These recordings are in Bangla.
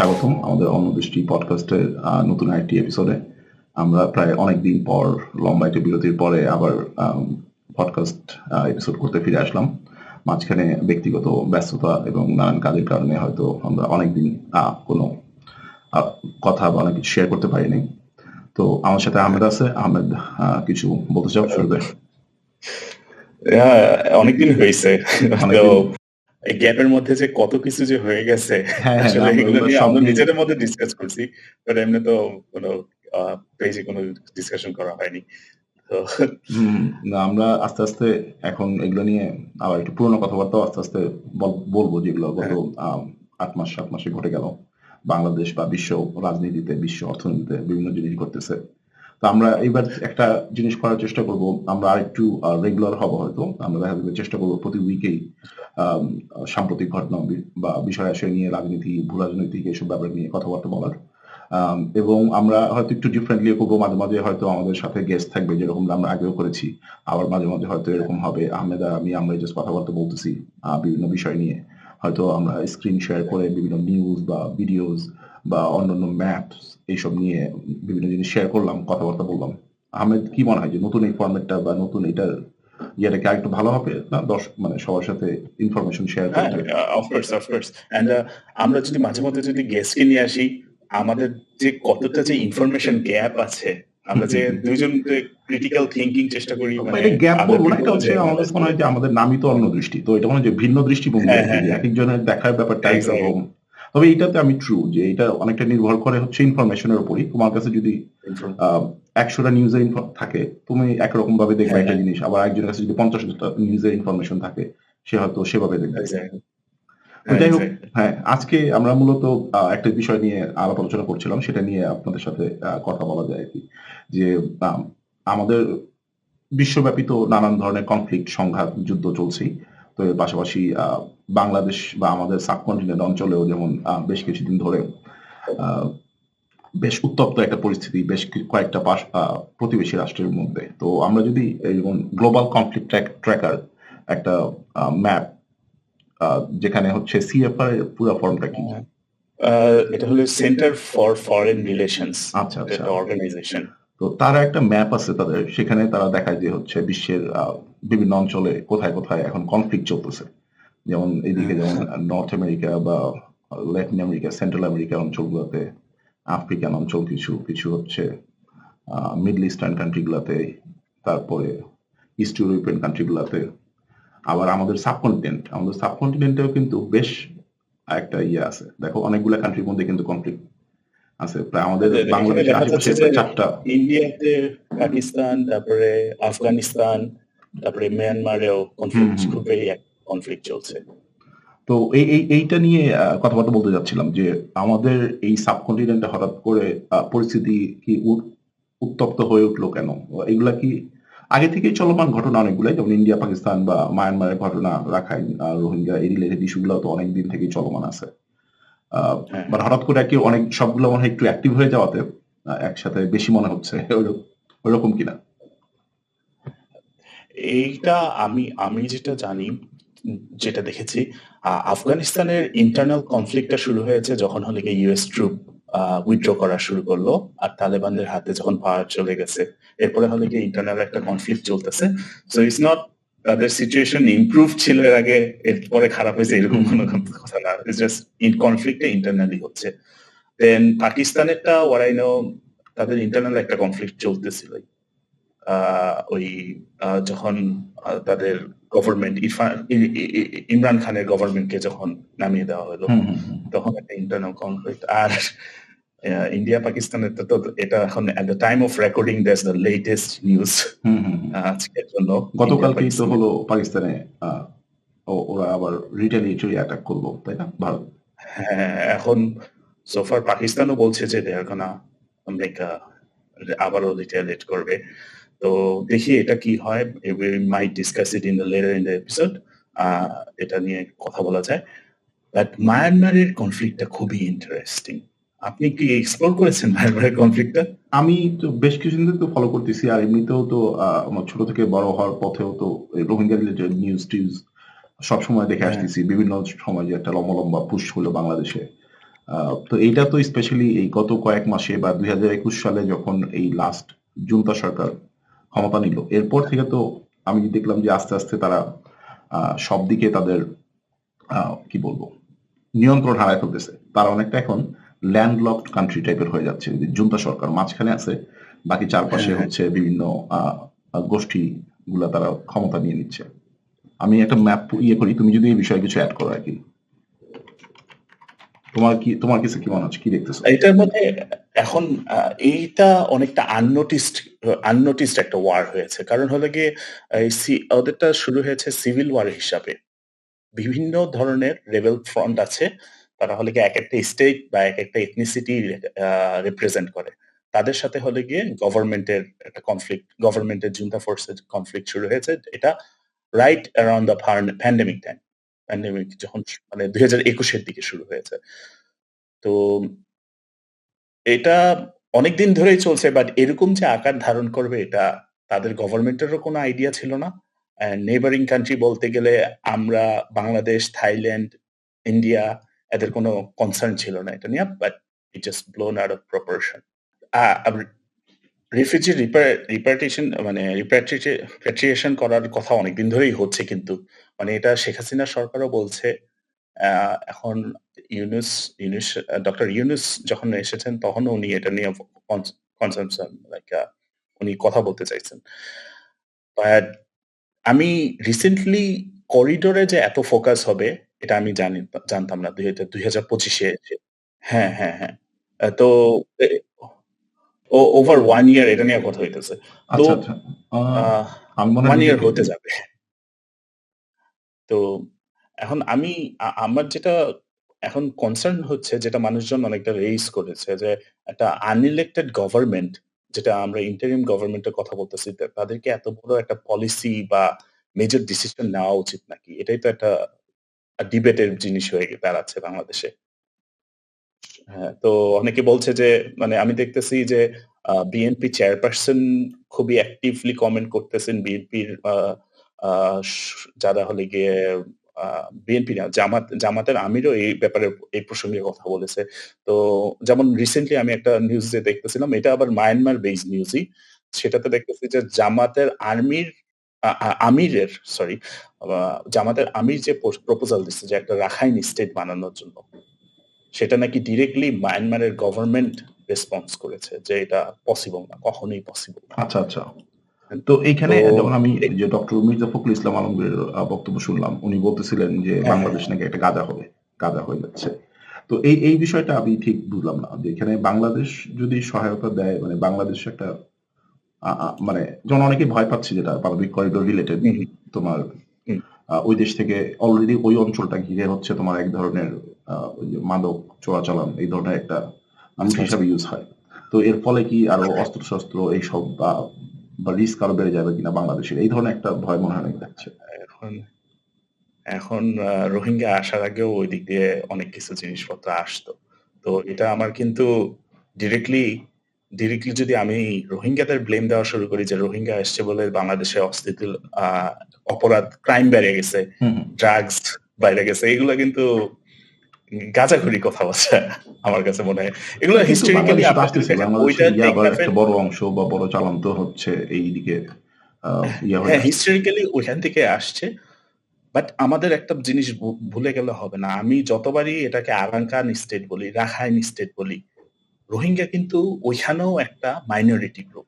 স্বাগতম আমাদের অন্যদৃষ্টি পডকাস্টের নতুন একটি এপিসোডে। আমরা প্রায় অনেকদিন পর লম্বা একটি বিরতির পরে আবার পডকাস্ট এপিসোড করতে ফিরে আসলাম। মাঝখানে ব্যক্তিগত ব্যস্ততা এবং নানান কাজের কারণে হয়তো আমরা অনেকদিন কোনো কথা বা অনেক কিছু শেয়ার করতে পারিনি। তো আমার সাথে আহমেদ আছে। আহমেদ, কিছু বলতে চাও শুরুতে? অনেকদিন হয়েছে, এই গ্যাপের মধ্যে যে কত কিছু যে হয়ে গেছে আসলে এগুলো নিয়ে আমরা নিজেদের মধ্যে ডিসকাস করছি, বাট এমনি তো কোনো পেজে কোনো ডিসকাশন করা হয়নি। তো না, আমরা আস্তে আস্তে এখন এগুলো নিয়ে আবার একটু পুরোনো কথাবার্তাও আস্তে আস্তে বলবো, যেগুলো গত 8 মাস 7 মাসে ঘটে গেল বাংলাদেশ বা বিশ্ব রাজনীতিতে, বিশ্ব অর্থনীতিতে বিভিন্ন জিনিস ঘটতেছে। তো আমরা এবার একটা জিনিস করার চেষ্টা করব, আমরা আরেকটু রেগুলার হব হয়তো। আমরা দেখা যাবে চেষ্টা করবো প্রতি উইকেই সাম্প্রতিক ঘটনা বা বিষয় আশয় নিয়ে, রাজনীতি, ভূ রাজনৈতিক এইসব ব্যাপার নিয়ে কথাবার্তা বলার। এবং আমরা হয়তো একটু ডিফারেন্টলি করবো। মাঝে মাঝে হয়তো আমাদের সাথে গেস্ট থাকবে, যেরকম আমরা আগেও করেছি। আবার মাঝে মাঝে হয়তো এরকম হবে আহমেদ আর আমরা জাস্ট কথাবার্তা বলতেছি বিভিন্ন বিষয় নিয়ে। হয়তো আমরা স্ক্রিন শেয়ার করে বিভিন্ন নিউজ বা ভিডিওস বা অন্যান্য ম্যাপস এইসব নিয়ে বিভিন্ন জিনিস শেয়ার করলাম, কথাবার্তা বললাম। আহমেদ, কি মনে হয় যে নতুন এই ফরম্যাটটা বা নতুন এটার ইয়েটা কি আরেকটু ভালো হবে না? মানে সবার সাথে ইনফরমেশন শেয়ার করতে। অফকোর্স এন্ড আমরা যদি মাঝে মধ্যে যদি গেস্টকে নিয়ে আসি, আমাদের যে কতটা যে ইনফরমেশন গ্যাপ আছে, আমরা যে দুইজন ক্রিটিক্যাল থিংকিং চেষ্টা করি, মানে গ্যাপ বলবো না, এটা হচ্ছে আমাদের মনে হয় যে আমাদের নামই তো অন্য দৃষ্টি, তো এটা মনে হয় যে ভিন্ন দৃষ্টিভঙ্গি। এক একজনের দেখার ব্যাপারটা একরকম। তবে এটাতে আমি ট্রু যে এটা অনেকটা নির্ভর করে হচ্ছে ইনফরমেশনের উপরই। তোমার কাছে যদি 100টা নিউজের থাকে, তুমি একরকম ভাবে দেখবে একটা জিনিস, আবার একজনের কাছে যদি 50টা নিউজের ইনফরমেশন থাকে, সে হয়তো সেভাবে দেখবে। যাই হোক, হ্যাঁ, আজকে আমরা মূলত একটা বিষয় নিয়ে আলাপ আলোচনা করছিলাম, সেটা নিয়ে আপনাদের সাথে কথা বলা যায় আর কি। যে আমাদের বিশ্বব্যাপী তো নানান ধরনের কনফ্লিক্ট, সংঘাত, যুদ্ধ চলছেই। তো এর পাশাপাশি বাংলাদেশ বা আমাদের সাবকন্টিনেন্ট অঞ্চলেও যেমন বেশ কিছুদিন ধরে বেশ উত্তপ্ত একটা পরিস্থিতি বেশ কয়েকটা প্রতিবেশী রাষ্ট্রের মধ্যে। তো আমরা যদি যেমন গ্লোবাল কনফ্লিক্ট ট্র্যাকার একটা ম্যাপ, যেখানে হচ্ছে সিএফআর এর পুরো ফর্মটা কি? এটা হলো সেন্টার ফর ফরেন রিলেশনস, আচ্ছা, একটা অর্গানাইজেশন। তো তারা একটা ম্যাপ আছে তাদের, সেখানে তারা দেখায় যে হচ্ছে বিশ্বের বিভিন্ন অঞ্চলে কোথায় কোথায় এখন কনফ্লিক্ট চলতেছে। যেমন এইদিকে যেমন নর্থ আমেরিকা বা ল্যাটিন আমেরিকা, সেন্ট্রাল আমেরিকার অঞ্চলগুলোতে, আফ্রিকান অঞ্চল কিছু কিছু হচ্ছে, মিডল ইস্টার্ন কান্ট্রিগুলোতে, তারপরে ইস্ট ইউরোপিয়ান কান্ট্রিগুলোতে, আবার আমাদের সাবকন্টিনেন্টেও কিন্তু বেশ একটা ইয়ে আছে। দেখো, অনেকগুলো কান্ট্রির মধ্যে কিন্তু কনফ্লিক্ট আছে। প্রায় আমাদের বাংলাদেশের আশেপাশে 4টা। ইন্ডিয়াতে, পাকিস্তান, তারপরে আফগানিস্তান, তারপরে মিয়ানমারেও কনফ্লিক্ট চলছে। তো এইটা নিয়ে কথাবার্তা বলতে যাচ্ছিলাম যে আমাদের এই সাবকন্টিনেন্টে হঠাৎ করে পরিস্থিতি কি উত্তপ্ত হয়ে উঠলো কেন? এগুলা কি আগে থেকেই চলমান ঘটনা? অনেকগুলাই, যেমন ইন্ডিয়া, পাকিস্তান বা মায়ানমারের ঘটনা, রাখাইন, রোহিঙ্গা, এই রিলেটেড ইস্যুগুলো তো অনেক দিন থেকেই চলমান আছে। বাট হঠাৎ করে কি অনেক সবগুলো মনে হয় একটু অ্যাক্টিভ হয়ে যাওয়াতে একসাথে বেশি মনে হচ্ছে, ওইরকম কিনা? এইটা আমি যেটা জানি, যেটা দেখেছি, আফগানিস্তানের ইন্টারনাল কনফ্লিক্টটা শুরু হয়েছে যখন হলে ইউএস ট্রুপ উইথড্র করা শুরু করলো, আর তালেবানদের হাতে যখন পাওয়ার চলে গেছে, এরপরে হলে ইন্টারনাল একটা কনফ্লিক্ট চলতেছে। সো ইটস নট তাদের সিচুয়েশন ইমপ্রুভ ছিল এর আগে, এরপরে খারাপ হয়েছে, এরকম কোনো কথা না। ইটস জাস্ট কনফ্লিক্টটা ইন্টারনালি হচ্ছে। দেন পাকিস্তানেরটা ওয়ার আই নো, তাদের ইন্টারনাল একটা কনফ্লিক্ট চলতেছিল ওই যখন তাদের গভর্নমেন্ট ইমরান খানের গভর্নমেন্টকে যখন নামিয়ে দেওয়া হলো, তখন একটা ইন্টারনাল কনফ্লিক্ট। আর ইন্ডিয়া পাকিস্তানের তো এটা এখন at the time of recording that's the latest news আজকের জন্য। গতকালকেই তো হলো পাকিস্তানে ওরা আবার রিটেলিয়েটরি অ্যাটাক করলো, তাই না, ভারত? হ্যাঁ, এখন সোফার পাকিস্তানও বলছে যে দে আর গোনা মেক আবারও রিটেলিয়েট করবে। তো দেখি এটা কি হয়। we might discuss it in the episode. এটা নিয়ে কথা বলা যায়। বাট মায়ানমারের কনফ্লিক্টটা খুবই ইন্টারেস্টিং। আপনি কি এক্সপ্লোর করেছেন মায়ানমারের কনফ্লিক্টটা? আমি তো বেশ কিছুদিন ধরে তো ফলো করতেছি, আর এমনিতেও তো আমার ছোট থেকে বড় হওয়ার পথেও তো রোহিঙ্গা রিলেটেড নিউজ সবসময় দেখে আসতেছি। বিভিন্ন সময় যে একটা লম্বা লম্বা পুশ হলো বাংলাদেশে, তো এইটা তো স্পেশালি এই গত কয়েক মাসে বা 2021 সালে যখন এই লাস্ট জুনতা সরকার ক্ষমতা নিল, এরপর থেকে তো আমি দেখলাম যে আস্তে আস্তে তারা সব দিকে তাদের কি বলবো নিয়ন্ত্রণ হারায় ফেলতেছে। তারা অনেকটা এখন ল্যান্ডলকড কান্ট্রি টাইপের হয়ে যাচ্ছে। জুনতা সরকার মাঝখানে আছে, বাকি চারপাশে হ্যাঁ, হ্যাঁ। হচ্ছে বিভিন্ন গোষ্ঠী গুলা তারা ক্ষমতা নিয়ে নিচ্ছে। আমি একটা ম্যাপ ইয়ে করি, তুমি যদি এই বিষয়ে কিছু অ্যাড করো আর কি। তোমার কিছু কি মনে হচ্ছে, কি দেখতেছো? এটার মধ্যে এখন এইটা অনেকটা আননোটিসড একটা ওয়ার হয়েছে। কারণ হলো গিয়ে ওদেরটা শুরু হয়েছে সিভিল ওয়ার হিসাবে। বিভিন্ন ধরনের রেবেল ফ্রন্ট আছে। তারা হলে গিয়ে একেকটা স্টেট বা একেকটা এথনিসিটি রিপ্রেজেন্ট করে। তাদের সাথে হলে গিয়ে গভর্নমেন্টের একটা কনফ্লিক্ট, গভর্নমেন্টের জুনতা ফোর্সের কনফ্লিক্ট শুরু হয়েছে। এটা right around the pandemic time. Pandemic যখন মানে 2021 এর দিকে শুরু হয়েছে। তো এটা অনেকদিন ধরেই চলছে, বাট এরকম যে আকার ধারণ করবে এটা তাদের গভর্নমেন্টেরও কোনো আইডিয়া ছিল না। নেইবারিং কান্ট্রি বলতে গেলে আমরা বাংলাদেশ, থাইল্যান্ড, ইন্ডিয়া এদের কোনো কনসার্ন ছিল না এটা নিয়ে। But it just blown out of proportion. Uh আব রিফিউজি রিপার্টিশন মানে রিপ্যাট্রিয়েশন করার কথা অনেকদিন ধরেই হচ্ছে কিন্তু। মানে এটা শেখ হাসিনা সরকারও বলছে। আ এখন ইউনূস ইউনূস ডক্টর ইউনূস যখন এসেছেন তখনও উনি এটা নিয়ে কনসার্ন লাইক উনি কথা বলতে চাইছেন। বাট আমি রিসেন্টলি করিডোরে যে এত ফোকাস হবে এটা আমি জানতাম না ২০২৫ এ এসে। হ্যাঁ, হ্যাঁ, হ্যাঁ। তো এ ওভার 1 ইয়ার এটা নিয়ে কথা হইতেছে। তো আচ্ছা, আচ্ছা। আ আমি মনে হয় 1 ইয়ার নিজেকে হতে যাবে। তো এখন আমি আমার যেটা এখন কনসার্ন হচ্ছে যেটা মানুষজন অনেকটা রেইজ করেছে যে একটা আনইলেক্টেড গভর্নমেন্ট যেটা আমরা ইন্টারিম গভর্নমেন্টের কথা বলতেছি তাদেরকে এত বড় একটা পলিসি বা মেজর ডিসিশন নেওয়া উচিত নাকি? এটাই তো একটা ডিবেটের জিনিস হয়ে দাঁড়াচ্ছে বাংলাদেশে। হ্যাঁ, তো অনেকে বলছে যে মানে আমি দেখতেছি যে বিএনপি চেয়ারপারসন খুবই অ্যাক্টিভলি কমেন্ট করতেছেন। বিএনপির আ আ স যারা হলে গিয়ে আ বিএনপি না জামাতের আমিরও এই ব্যাপারে এই প্রসঙ্গে কথা বলেছে। তো যেমন রিসেন্টলি আমি একটা নিউজে দেখতেছিলাম, এটা আবার মায়ানমার বেসড নিউজই। সেটাতে দেখতেছি যে জামাতের আর্মির আ আ আমিরের সরি আ জামাতের আমির যে প্রপোজাল দিচ্ছে যে একটা রাখাইন স্টেট বানানোর জন্য। সেটা নাকি ডিরেক্টলি মায়ানমারের গভর্নমেন্ট রেসপন্স করেছে যে এটা পসিবল না, কখনোই পসিবল না। আচ্ছা, আচ্ছা। তো তো এইখানে যেমন আমি এ যে ডক্টর মির্জা ফখরুল ইসলাম আলমগীরের বক্তব্য শুনলাম। উনি বলতেছিলেন যে হ্যাঁ, হ্যাঁ, বাংলাদেশ নাকি একটা গাজা হবে। গাজা হয়ে যাচ্ছে। তো এই বিষয়টা আমি ঠিক বুঝলাম না। যে এখানে বাংলাদেশ যদি সহায়তা দেয়, মানে বাংলাদেশ একটা মানে যেমন অনেকেই ভয় পাচ্ছে যেটা পারমাণবিক করিডোর রিলেটেড, হুম, তোমার হুম, ওই দেশ থেকে অলরেডি ওই অঞ্চলটা ঘিরে হচ্ছে তোমার এক ধরনের ওই যে মাদক চোরাচালান এই ধরনের একটা রুট আচ্ছা, আচ্ছা। হিসাবে ইউজ হয়। তো এর ফলে কি আরো অস্ত্র-শস্ত্র এইসব বা রিস্ক আরো বেড়ে যাবে কিনা বাংলাদেশের? এই ধরনের একটা ভয় মনে হয় অনেক লাগছে। এখন এখন রোহিঙ্গা আসার আগেও ওই দিক দিয়ে অনেক কিছু জিনিসপত্র আসতো। তো এটা আমার কিন্তু ডিরেক্টলি ডিরেক্টলি যদি আমি রোহিঙ্গাদের ব্লেম দেওয়া শুরু করি যে রোহিঙ্গা আসছে বলে বাংলাদেশে অস্থিতিশীল আ অপরাধ, ক্রাইম বেড়ে গেছে, হুম, হুম। ড্রাগস বাইরে গেছে। এগুলা কিন্তু গাঁজাখুরি কথা বলছে আমার কাছে মনে হয়। এগুলো না কিন্তু হিস্টোরিক্যালি বাংলাদেশে তো আপনি যদি আসতেছে। দেখেন বাংলাদেশে ওইটা ইয়াবার দেখবেন একটা বড় অংশ বা বড় চালান তো হচ্ছে এইদিকে ইয়া হয়ে হ্যাঁ, আসতেছে। হিস্টোরিক্যালি ওইখান থেকে আসছে। বাট আমাদের একটা জিনিস ভুলে গেলে হবে না। আমি যতবারই এটাকে আরাকান স্টেট বলি, রাখাইন স্টেট বলি, রোহিঙ্গা কিন্তু ওইখানেও একটা মাইনরিটি গ্রুপ।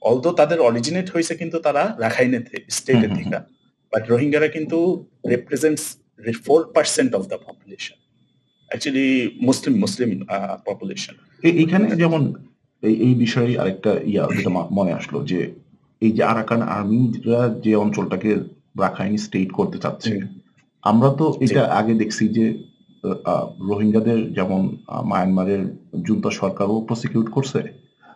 অলদো তাদের অরিজিনেট হইছে কিন্তু তারা রাখাইনের হুম, স্টেটের হুম, হুম। থেকে। বাট রোহিঙ্গারা কিন্তু represents 4% of the population. Actually Muslim population. এইখানে যেমন এই বিষয়ে আরেকটা যেটা মনে আসলো যে এই যে আরাকান আর্মিরা যে অঞ্চলটাকে রাখাইন স্টেট করতে চাচ্ছে, হুম, আমরা তো জি। এটা আগে দেখছি যে রোহিঙ্গাদের যেমন মায়ানমারের জুনতা সরকারও প্রসিকিউট করছে,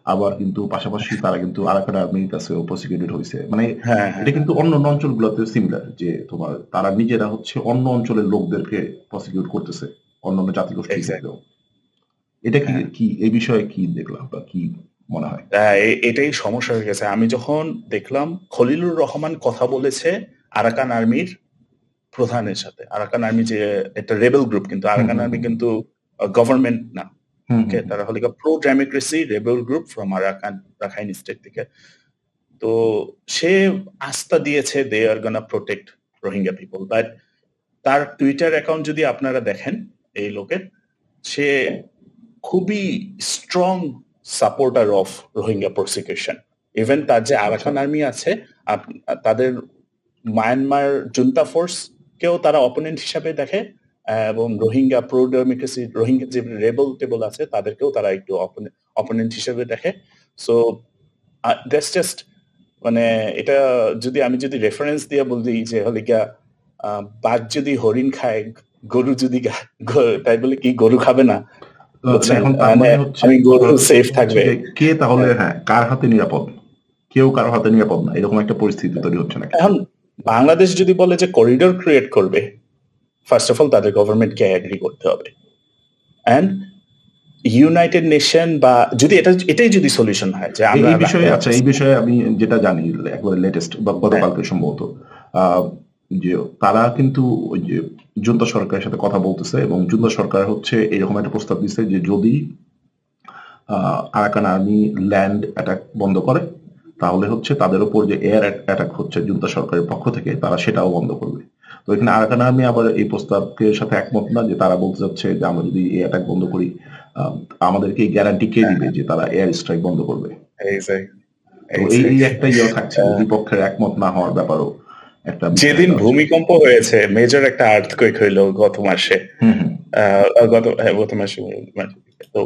আবার কিন্তু পাশাপাশি তারা কিন্তু আরাকান আর্মির কাছেও প্রসিকিউটেড হয়েছে। মানে হ্যাঁ, হ্যাঁ, এটা হ্যাঁ। কিন্তু অন্য অঞ্চলগুলোতে সিমিলার যে তোমার তারা নিজেরা হচ্ছে অন্য অঞ্চলের লোকদেরকে প্রসিকিউট করতেছে অন্যান্য জাতিগোষ্ঠীর এক্সাক্টলি। ক্ষেত্রেও। এটা কি হ্যাঁ। কি এই বিষয়ে কি দেখলাম বা কি মনে হয়? এটাই সমস্যা হয়ে গেছে। আমি যখন দেখলাম খলিলুর রহমান কথা বলেছে আরাকান আর্মির প্রধানের সাথে। আরাকান আর্মি যে একটা রেবেল গ্রুপ কিন্তু হুম, আরাকান হুম, আর্মি হুম, হুম। কিন্তু গভর্নমেন্ট না। হুম, ওকে, হুম, তারা হলো pro democracy rebel group from Rakhine state থেকে। তো সে আস্থা দিয়েছে দে are gonna protect Rohingya people, but তার টুইটার অ্যাকাউন্ট যদি আপনারা দেখেন এই লোকের, সে খুবই strong supporter of Rohingya prosecution. Even তার যে আচ্ছা। আরাকান আর্মি আছে, তাদের মায়ানমার জুন্তা ফোর্স কেও তারা অপোনেন্ট হিসাবে দেখে, এবং রোহিঙ্গা প্রো ডেমোক্রেসি রোহিঙ্গা যে রেবেল টেবল আছে তাদেরকেও তারা একটু অপোনেন্ট হিসেবে দেখে। সো দ্যাটস জাস্ট, মানে এটা আমি যদি রেফারেন্স দিয়ে বলি যে হলে গিয়া বাঘ যদি হরিণ খায়, গরু যদি তাই বলে কি গরু খাবে না? আচ্ছা, বুঝছেন? এখন তার মানে মানে হচ্ছে আমি গরু সেফ হচ্ছে থাকবে। যে কে তাহলে হ্যাঁ। হ্যাঁ কার হাতে নিরাপদ? কেউ কারো হাতে নিরাপদ না, এরকম একটা পরিস্থিতি তৈরি হচ্ছে নাকি? এখন বাংলাদেশ যদি বলে যে করিডোর ক্রিয়েট করবে, ফার্স্ট অফ অল তাদের গভর্নমেন্টকে এগ্রি করতে হবে, অ্যান্ড ইউনাইটেড নেশন বা যদি এটাই যদি সলিউশন হয় যে আমরা এই বিষয়ে আচ্ছা, এই বিষয়ে আমি যেটা জানি একবারে লেটেস্ট বা গতকালকে সম্ভবত আহ, যে তারা কিন্তু ওই যে জুন্তা সরকারের সাথে কথা বলতেছে, এবং জুন্তা সরকার হচ্ছে এরকম একটা প্রস্তাব দিচ্ছে যে যদি আরাকান আর্মি ল্যান্ড অ্যাটাক বন্ধ করে, তাহলে হচ্ছে তাদের উপর যে এয়ার অ্যাটাক হচ্ছে জুন্তা সরকারের পক্ষ থেকে, তারা সেটাও বন্ধ করবে। তো এখানে আরাকান আর্মি আবার এই প্রস্তাবের সাথে একমত না, যে তারা বলতে চাচ্ছে যে আমরা যদি এই অ্যাটাক বন্ধ করি, আমাদেরকে গ্যারান্টি কে দিবে যে তারা এয়ার স্ট্রাইক বন্ধ করবে? তো এই একটা থাকছে যে দুই পক্ষের একমত না হওয়ার ব্যাপারও একটা বিষয় যেদিন একটা আছে। ভূমিকম্প হয়েছে, মেজর একটা আর্থকুয়েক হইলো গত মাসে, হুম, হুম। গত মাসে, তো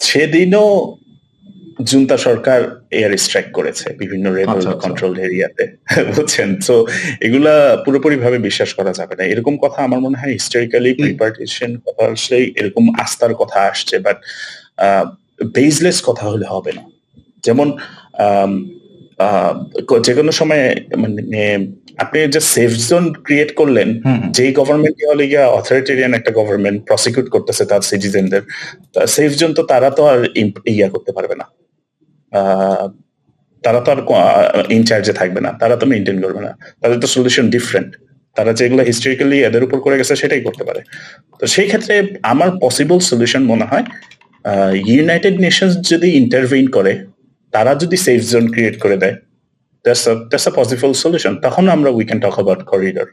সেদিনও জুন্তা সরকার এয়ার স্ট্রাইক করেছে বিভিন্ন রেবেল আচ্ছা, আচ্ছা। কন্ট্রোল এরিয়াতে, বুঝছেন? তো এগুলা পুরোপুরি ভাবে বিশ্বাস করা যাবে না। এরকম কথা আমার মনে হয় হিস্টোরিক্যালি প্রিপার্টিশন কথা আসলে এরকম আস্থার কথা আসছে, বাট বেসলেস কথা হলে হবে না। যেমন যে কোনো সময় মানে আপনি যে সেফ জোন ক্রিয়েট করলেন, যেই গভর্নমেন্ট হলে গিয়া অথরিটেরিয়ান একটা গভর্নমেন্ট প্রসিকিউট করতেছে তার সিটিজেনদের, সেফ জোন তো তারা তো আর ইয়া করতে পারবে না, তারা তো আর ইনচার্জে থাকবে না, তারা তো মেনটেন করবে না, তাদের তো সলিউশন ডিফারেন্ট। তারা যেগুলো হিস্টোরিক্যালি এদের উপর করে গেছে সেটাই করতে পারে। তো সেই ক্ষেত্রে আমার পসিবল সলিউশন মনে হয় ইউনাইটেড নেশনস যদি ইন্টারভিন করে, তারা যদি সেফ জোন ক্রিয়েট করে দেয়, that's a possible solution, তখন আমরা we can talk about corridor.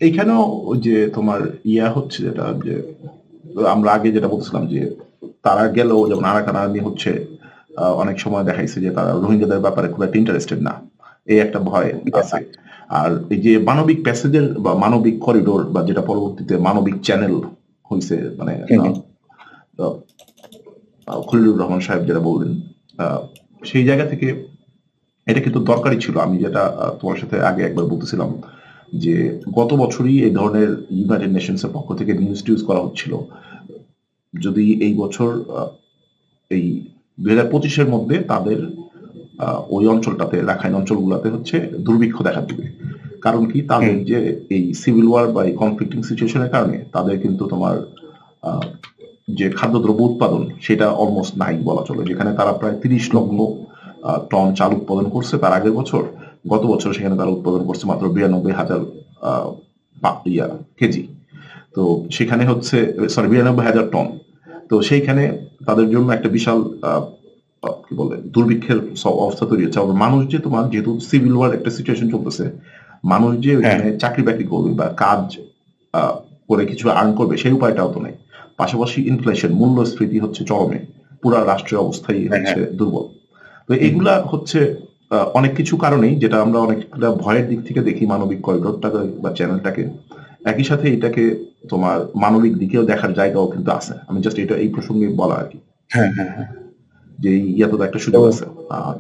এইখানেও ওই যে তোমার হচ্ছে যেটা যে আমরা আগে যেটা বলছিলাম যে তারা গেলেও, যেমন আরাকান আর্মি হচ্ছে অনেক সময় দেখাইছে যে তারা রোহিঙ্গাদের ব্যাপারে খুব একটা ইন্টারেস্টেড না, এই একটা ভয় আছে। আর এই যে মানবিক প্যাসেজের বা মানবিক করিডোর, বা যেটা পরবর্তীতে মানবিক চ্যানেল হয়েছে, মানে খলিলুর রহমান সাহেব যেটা বললেন, সেই জায়গা থেকে এটা কিন্তু দরকারি ছিল। আমি যেটা তোমার সাথে আগে একবার বলতেছিলাম যে গত বছরই এই ধরনের ইউনাইটেড নেশনস এর পক্ষ থেকে নিউজ টিউজ করা হচ্ছিল, যদি এই বছর এই 2025-এর মধ্যে তাদের ওই অঞ্চলটাতে, রাখাইন অঞ্চলগুলোতে হচ্ছে দুর্ভিক্ষ দেখা দিবে। কারণ কি, তাদের যে এই সিভিল ওয়ার বা এই কনফ্লিক্টিং সিচুয়েশনের কারণে তাদের কিন্তু তোমার যে খাদ্যদ্রব্য উৎপাদন সেটা অলমোস্ট নাই বলা চলে। যেখানে তারা প্রায় 30 লক্ষ টন চাল উৎপাদন করছে তার আগের বছর, গত বছর সেখানে তারা উৎপাদন করছে মাত্র 92,000 কেজি। তো সেখানে হচ্ছে 92,000 টন। তো সেইখানে তাদের জন্য একটা বিশাল কি বলে দুর্ভিক্ষের অবস্থা তৈরি হচ্ছে। মানুষ যে তোমার, যেহেতু সিভিল ওয়ার একটা সিচুয়েশন চলতেছে, মানুষ যে ওইখানে চাকরি বাকরি করবে বা কাজ করে কিছু আর্ন করবে সেই উপায়টাও তো নেই। পাশাপাশি ইনফ্লেশন, মূল্যস্ফীতি হচ্ছে চরমে, পুরা রাষ্ট্রের অবস্থাই হচ্ছে দুর্বল। তো এগুলা হচ্ছে অনেক কিছু কারণেই, যেটা আমরা অনেকটা ভয়ের দিক থেকে দেখি মানবিক করিডোরটাকে বা চ্যানেলটাকে, একই সাথে এটাকে তোমার মানবিক দিকেও দেখার জায়গাও কিন্তু আছে। আমি জাস্ট এটা এই প্রসঙ্গে বলা আর কি, যে ইয়াতে তো একটা সুযোগ আছে,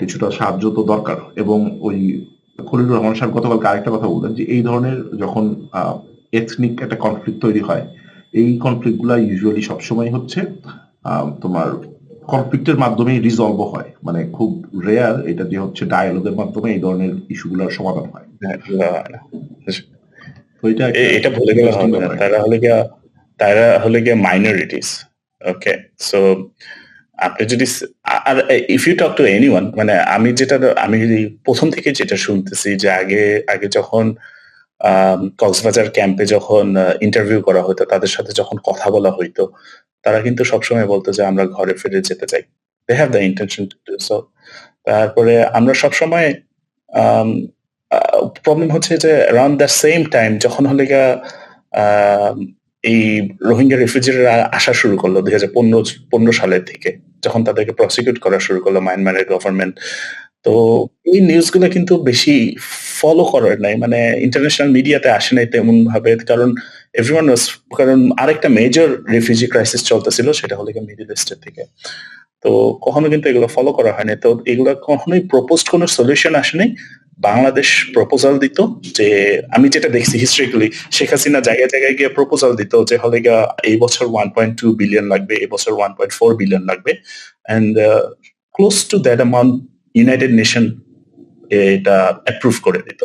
কিছুটা সাহায্য তো দরকার। এবং ওই খলিলুর রহমান সাহেব গতকালকে আরেকটা কথা বললেন যে এই ধরনের যখন এথনিক একটা কনফ্লিক্ট তৈরি হয়, এই কনফ্লিক্ট গুলা ইউজুয়ালি সবসময় হচ্ছে তোমার কনফ্লিক্টের মাধ্যমেই রিজলভ হয়, মানে খুব রেয়ার এটা যে হচ্ছে ডায়ালগের মাধ্যমে এই ধরনের ইস্যুগুলোর সমাধান হয়। তো এটা বলে গেলে হবে না, তারা হলে গিয়া মাইনরিটিস। ওকে, সো আপনি যদি আর if you talk to anyone, মানে আমি প্রথম থেকে যেটা শুনতেছি যে আগে যখন কক্সবাজার ক্যাম্পে যখন ইন্টারভিউ করা হতো, তাদের সাথে যখন কথা বলা হইতো, তারা কিন্তু সবসময় বলতো যে আমরা ঘরে ফিরে যেতে চাই। They have the intention to do so. তারপরে আমরা সবসময় আম আ প্রবলেম হচ্ছে যে অ্যারাউন্ড দ্য সেম টাইম যখন হলো গিয়া আম এই রোহিঙ্গা রিফিউজিরা আসা শুরু করলো ২০১৫ সালের থেকে। যখন তাদেরকে প্রসিকিউট করা শুরু করলো মায়ানমারের গভর্নমেন্ট। তো এই নিউজগুলো কিন্তু বেশি ফলো করে নাই। মানে ইন্টারন্যাশনাল মিডিয়াতে আসে নাই তেমনভাবে। কারণ এভরিওয়ান ওয়াজ কারণ আরেকটা মেজর রিফিউজি ক্রাইসিস চলতেছিল, সেটা হলো গিয়ে মিডল ইস্টের থেকে। তো কখনো কিন্তু এগুলো ফলো করা হয়নি। তো এগুলা কখনোই প্রপোজড কোনো সলিউশন আসে নাই। বাংলাদেশ প্রপোজাল দিত যে, আমি যেটা দেখছি হিস্ট্রিক্যালি, শেখ হাসিনা জায়গায়, জায়গায় গিয়ে প্রপোজাল দিত যে হলো গিয়া এই বছর 1.2 বিলিয়ন লাগবে, এই বছর 1.4 বিলিয়ন লাগবে। And close to that amount United nation এটা অ্যাপ্রুভ করে দিত।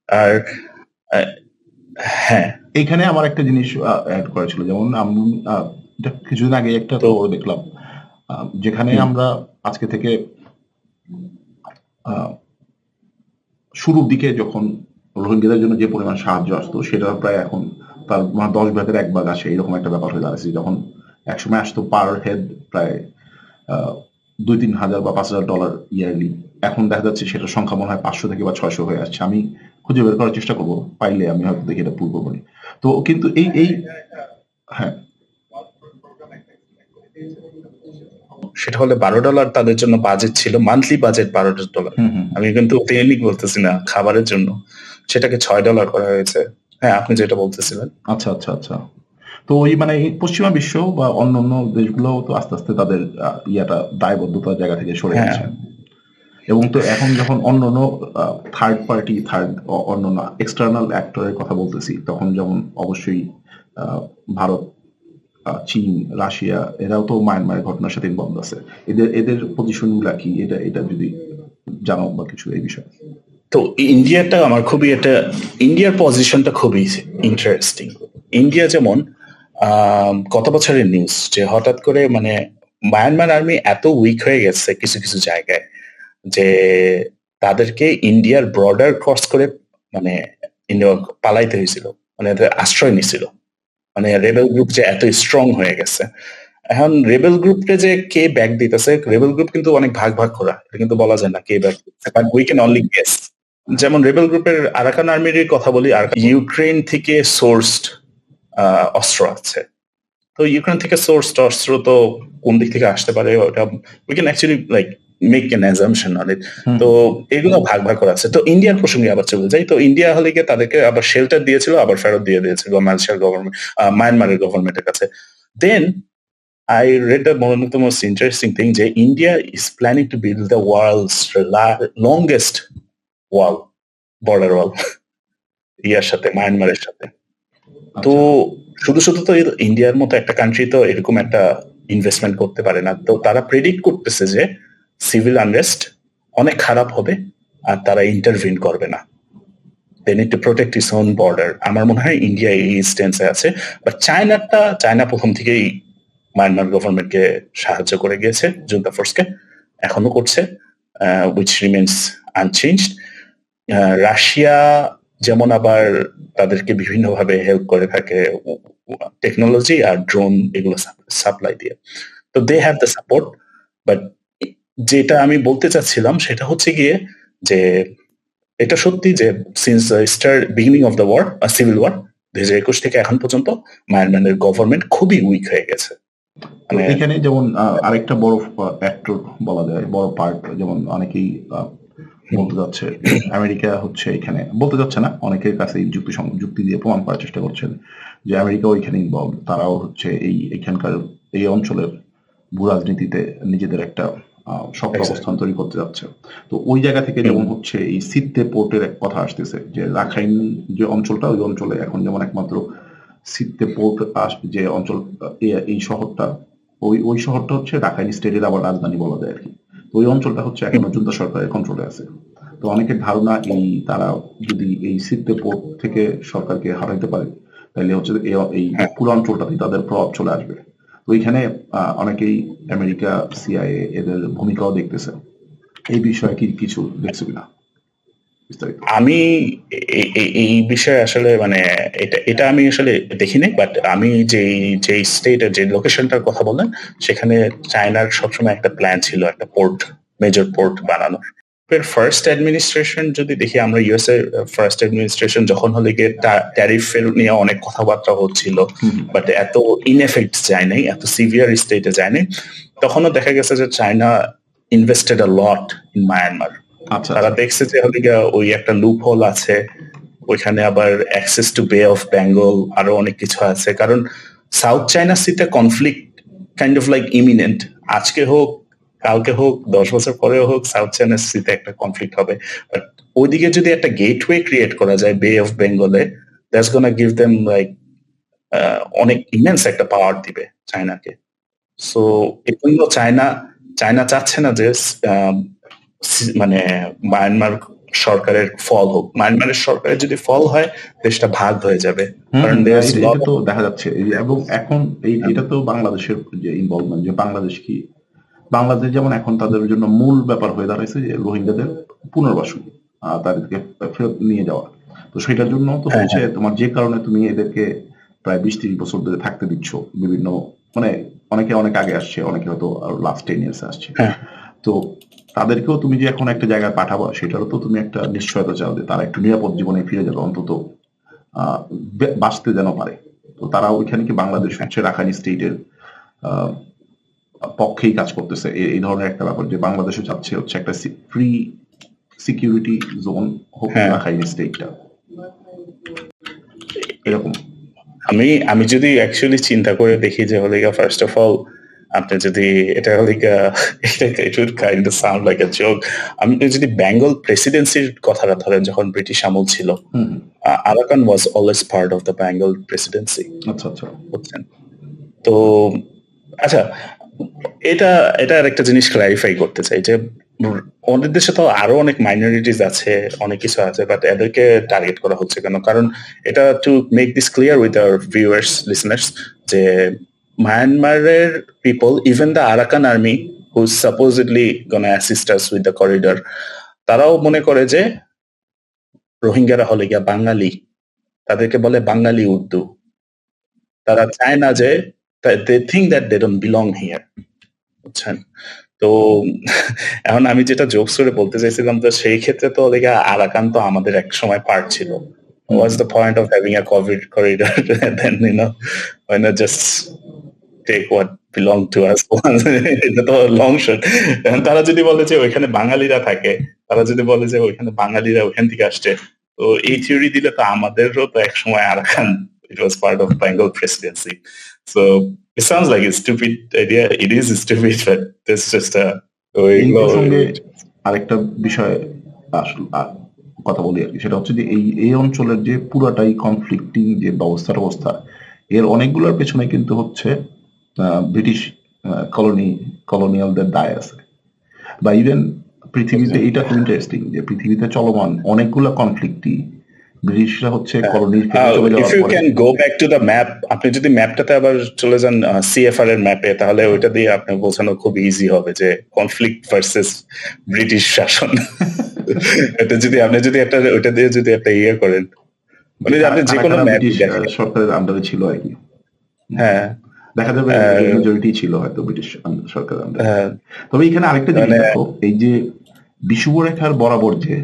আর আ হ্যাঁ, এইখানে আমার একটা জিনিস এড করা ছিল, যেমন আমি এটা কিছুদিন আগে একটা তো খবর দেখলাম, যেখানে হুম, আমরা আজকে থেকে আহ, শুরুর দিকে যখন রোহিঙ্গাদের জন্য যে পরিমাণ সাহায্য আসতো সেটা প্রায় এখন তার 10 ভাগের 1 ভাগ আসে, এরকম একটা ব্যাপার হয়ে দাঁড়াচ্ছে। যখন একসময় আসতো পার হেড প্রায় 2-3 হাজার বা $5,000 ইয়ারলি, এখন দেখা যাচ্ছে সেটার সংখ্যা মনে হয় 500 থেকে বা 600 হয়ে আসছে। আমি খুঁজে বের করার চেষ্টা করবো, পাইলে আমি হয়তো দেখি এটা পূর্ব বলি। তো কিন্তু এই হ্যাঁ, সেটা হলে $12 তাদের জন্য বাজেট ছিল। Monthly budget $12। হুম হুম হুম। আমি কিন্তু দৈনিক বলতেছি না, খাবারের জন্য। সেটাকে $6 করা হয়েছে। হ্যাঁ, আপনি যেটা বলতেছিলেন। আচ্ছা আচ্ছা আচ্ছা। তো ওই মানে এই পশ্চিমা বিশ্ব বা অন্যান্য দেশগুলো তো আস্তে আস্তে তাদের ইয়াটা দায়বদ্ধতার জায়গা থেকে সরে হ্যাঁ, যাচ্ছে। এবং তো এখন যখন অন্যান্য থার্ড পার্টি অন্যান্য এক্সটার্নাল অ্যাক্টরের কথা বলতেছি, তখন যেমন অবশ্যই আহ, ভারত, চীন, রাশিয়া, এরাও তো মায়ানমারের ঘটনার সাথে ইনভলভ আছে। এদের এদের পজিশন গুলা কি, এটা এটা যদি জানো বা কিছু এই বিষয়ে। তো ইন্ডিয়াটা আমার খুবই একটা ইন্ডিয়ার পজিশনটা খুবই ইন্টারেস্টিং। ইন্ডিয়া যেমন গত বছরের নিউজ যে হঠাৎ করে মানে মায়ানমার আর্মি এত উইক হয়ে গেছে কিছু কিছু জায়গায় যে তাদেরকে ইন্ডিয়ার বর্ডার ক্রস করে মানে ইন্ডিয়া পালাইতে হয়েছিল, মানে এদের আশ্রয় নিছিল। মানে রেবেল গ্রুপ যে এত স্ট্রং হয়ে গেছে। এখন রেবেল গ্রুপকে যে কে ব্যাক দিতেছে, রেবেল গ্রুপ কিন্তু অনেক ভাগ ভাগ করা, এটা কিন্তু বলা যায় না কে ব্যাক দিচ্ছে, but we can only guess. যেমন রেবেল গ্রুপের আরাকান আর্মির কথা বলি, আর ইউক্রেন থেকে সোর্সড অস্ত্র আছে। তো ইউক্রেন থেকে সোর্সড অস্ত্র তো কোন দিক থেকে আসতে পারে ওটা we can actually like make an assumption on it. Hmm তো হুম। এগুলো ভাগ ভাগ করা আছে। তো ইন্ডিয়ার প্রসঙ্গে আবার চলে যাই, তো ইন্ডিয়া হলে গিয়ে তাদেরকে আবার শেল্টার দিয়েছিল, আবার ফেরত দিয়ে দিয়েছিল মালয়েশিয়ার গভর্নমেন্ট, মায়ানমারের গভর্নমেন্টের কাছে। দেন I read one of the most interesting things যে India is planning to build the world's longest wall, border wall ইয়ার সাথে, মায়ানমারের সাথে। তো আচ্ছা। শুধু শুধু তো ইন্ডিয়ার মতো একটা কান্ট্রি তো এরকম একটা ইনভেস্টমেন্ট করতে পারে না। তো তারা প্রেডিক্ট করতেছে যে সিভিল আনরেস্ট অনেক খারাপ হবে আর তারা ইন্টারভিন করবে না। They need to protect its own border. আমার মনে হয় ইন্ডিয়া এই স্ট্যান্সে আছে। বাট চায়না প্রথম থেকেই মায়ানমার গভর্নমেন্টকে সাহায্য করে গিয়েছে, জুন্তা ফোর্সকে, এখনো করছে, উইচ রিমেন্স আনচেঞ্জড। রাশিয়া যেমন আবার তাদেরকে বিভিন্নভাবে হেল্প করে থাকে টেকনোলজি আর ড্রোন এগুলো সাপ্লাই দিয়ে। তো they have the support. But যেটা আমি বলতে চাচ্ছিলাম সেটা হচ্ছে গিয়ে যে এটা সত্যি যে since beginning of the war, civil war ২০২১ থেকে এখন পর্যন্ত মায়ানমারের গভর্নমেন্ট খুবই উইক হয়ে গেছে। তো মানে এখানে যেমন আরেকটা বড় ফ্যাক্টর বলা যায়, বড় পার্ট, যেমন অনেকেই হুম, বলতে যাচ্ছে যে আমেরিকা হচ্ছে এখানে, বলতে যাচ্ছে না, অনেকের কাছে এই যুক্তি দিয়ে প্রমাণ করার চেষ্টা করছেন যে আমেরিকাও এখানে ইনভলভ। তারাও হচ্ছে এখানকার এই অঞ্চলের ভূ রাজনীতিতে নিজেদের একটা শক্ত অবস্থান এক্স্যাক্টলি। তৈরি করতে যাচ্ছে। তো ওই জায়গা থেকে হুম, যেমন হচ্ছে এই সিদ্দে পোর্টের এক কথা আসতেছে, যে রাখাইন যে অঞ্চলটা, ওই অঞ্চলে এখন যেমন একমাত্র সিদ্দে পোর্ট যে অঞ্চল, এই শহরটা, ওই শহরটা হচ্ছে রাখাইন স্টেটের আবার রাজধানী বলা যায় আর কি। তো ওই অঞ্চলটা হচ্ছে হুম, এখনো জুন্তা সরকারের কন্ট্রোলে আছে। তো অনেকের ধারণা এই তারা যদি এই সিদ্দে পোর্ট থেকে সরকারকে হারাইতে পারে, তাহলে হচ্ছে এই হ্যাঁ। পুরো অঞ্চলটাতে তাদের প্রভাব চলে আসবে। তো এইখানে অনেকেই আমেরিকা, সিআইএ এদের ভূমিকাও দেখতেছে। এই বিষয়ে কি কিছু দেখছো কিনা? বিস্তারিত। আমি এই বিষয়ে আসলে মানে এটা আমি আসলে দেখিনি, বাট আমি যে স্টেটের যে লোকেশনটার কথা বললেন সেখানে চায়নার সবসময় একটা প্ল্যান ছিল একটা পোর্ট, মেজর পোর্ট বানানোর। ফার্স্ট অ্যাডমিনিস্ট্রেশন যদি দেখি আমরা ইউএস এর ফার্স্ট অ্যাডমিনিস্ট্রেশন যখন হলে গিয়ে ট্যারিফের নিয়ে অনেক কথাবার্তা হচ্ছিল, বাট এত ইনএফেক্ট যায় নাই, এত সিভিয়ার স্টেটে যায় নাই। তখনও দেখা গেছে যে China invested a lot in Myanmar. তারা দেখছে যে হলে গিয়া ওই একটা লুপ হোল আছে ওইখানে, আবার অ্যাক্সেস টু বে অফ বেঙ্গল, আরো অনেক কিছু আছে। কারণ সাউথ চায়না সিতে conflict kind of like eminent, আজকে হোক কালকে হোক 10 বছর পরেও হোক সাউথ চায়না সিতে একটা কনফ্লিক্ট হবে। বাট ওইদিকে যদি একটা গেটওয়ে ক্রিয়েট করা যায় বে অফ বেঙ্গলে, that's gonna give them like অনেক ইমেন্স একটা পাওয়ার দিবে চায়নাকে। সো এই জন্য চায়না চাচ্ছে না যে মানে মায়ানমার সরকারের ফল হোক। মায়ানমারের সরকারের যদি ফল হয় দেশটা ভাগ হয়ে যাবে। কারণ এটা তো দেখা যাচ্ছে, এবং এখন এটা তো বাংলাদেশের যে ইনভলভমেন্ট, যে বাংলাদেশ যেমন এখন তাদের জন্য মূল ব্যাপার হয়ে দাঁড়াইছে যে রোহিঙ্গাদের পুনর্বাসন, তাদেরকে ফেরত নিয়ে যাওয়া। তো সেটার জন্য তো হচ্ছে তোমার যে কারণে তুমি এদেরকে প্রায় 20-30 বছর ধরে থাকতে দিচ্ছ বিভিন্ন, মানে অনেকে অনেক আগে আসছে, অনেকে হয়তো লাস্ট 10 ইয়ার্স আসছে। তো তাদেরকেও তুমি যে এখন একটা জায়গায় পাঠাবো সেটারও তো তুমি একটা নিশ্চয়তা চাও যে তারা একটু নিরাপদ জীবনে ফিরে যাবে, অন্তত বাঁচতে যেন পারে। তো তারা ওইখানে কি বাংলাদেশ হচ্ছে রাখাইন স্টেটের পক্ষেই কাজ করতেছে এই ধরনের একটা ব্যাপার, যে বাংলাদেশও চাচ্ছে হচ্ছে একটা ফ্রি সিকিউরিটি জোন হোক রাখাইন স্টেটটা, এরকম। আমি যদি অ্যাকচুয়ালি চিন্তা করে দেখি যে হলে ফার্স্ট অফ অল আপনি যদি এটা হলে it would kind of sound like a joke, আপনি যদি বেঙ্গল প্রেসিডেন্সির কথাটা ধরেন যখন ব্রিটিশ আমল ছিল, Arakan was always part of the Bengal Presidency. আচ্ছা বুঝছেন? তো আচ্ছা, এটা আর একটা জিনিস ক্লারিফাই করতে চাই যে আমাদের দেশে তো আরো অনেক মাইনরিটিস আছে, অনেক কিছু আছে, বাট এদেরকে টার্গেট করা হচ্ছে কেন? কারণ এটা to make this clear with our viewers listeners যে মায়ানমারের people, even the Arakan army who supposedly gonna assist us with the corridor, তারাও মনে করে যে রোহিঙ্গারা হলে গিয়া বাঙালি, তাদেরকে বলে বাঙালি উর্দু। তারা চায় না যে they think that they don't belong here, বুঝছেন? তো এখন আমি যেটা জোকস করে বলতে চাইছিলাম, তো সেই ক্ষেত্রে তো আরাকান তো আমাদের এক সময় পার্ট ছিল। What's the point of having a COVID corridor? Then why not just take what belong to us? এটা তো লং শট। এখন তারা যদি বলে যে ওইখানে বাঙালিরা থাকে, তারা যদি বলে যে ওইখানে বাঙালিরা ওইখান থেকে আসছে, তো এই থিওরি দিলে তো আমাদেরও তো এক সময় Arakan, it was part of Bengal presidency. So it sounds like a stupid idea. It is stupid, but it's just a আরেকটা বিষয় কথা বলি আর কি, সেটা হচ্ছে যে এই অঞ্চলের যে পুরাটাই কনফ্লিক্টিং যে ব্যবস্থা এর অনেকগুলোর পেছনে কিন্তু হচ্ছে ব্রিটিশ কলোনিয়ালদের দায় আছে। বা ইভেন পৃথিবীতে এটা খুব ইন্টারেস্টিং যে পৃথিবীতে চলমান অনেকগুলো কনফ্লিক্টই ব্রিটিশরা হচ্ছে কলোনির থেকে চলে যাওয়ার পরে। If you can go back to the map, আপনি যদি ম্যাপটাতে আবার চলে যান সিএফআর এর ম্যাপে, তাহলে ওইটা দিয়ে আপনি বোঝানো খুব ইজি হবে যে কনফ্লিক্ট ভার্সেস ব্রিটিশ শাসন। এটা যদি আপনি যদি একটা ওইটা দিয়ে যদি একটা ইয়ে করেন, মানে আপনি যে কোনো ম্যাপ সরকারের আন্ডারে ছিল আর কি। হ্যাঁ, দেখা যাবে মেজরিটি ছিল হয়তো ব্রিটিশ সরকারের আন্ডারে। তবে এখানে আরেকটা জিনিস দেখো, এই যে বিষুবরেখার বরাবর যে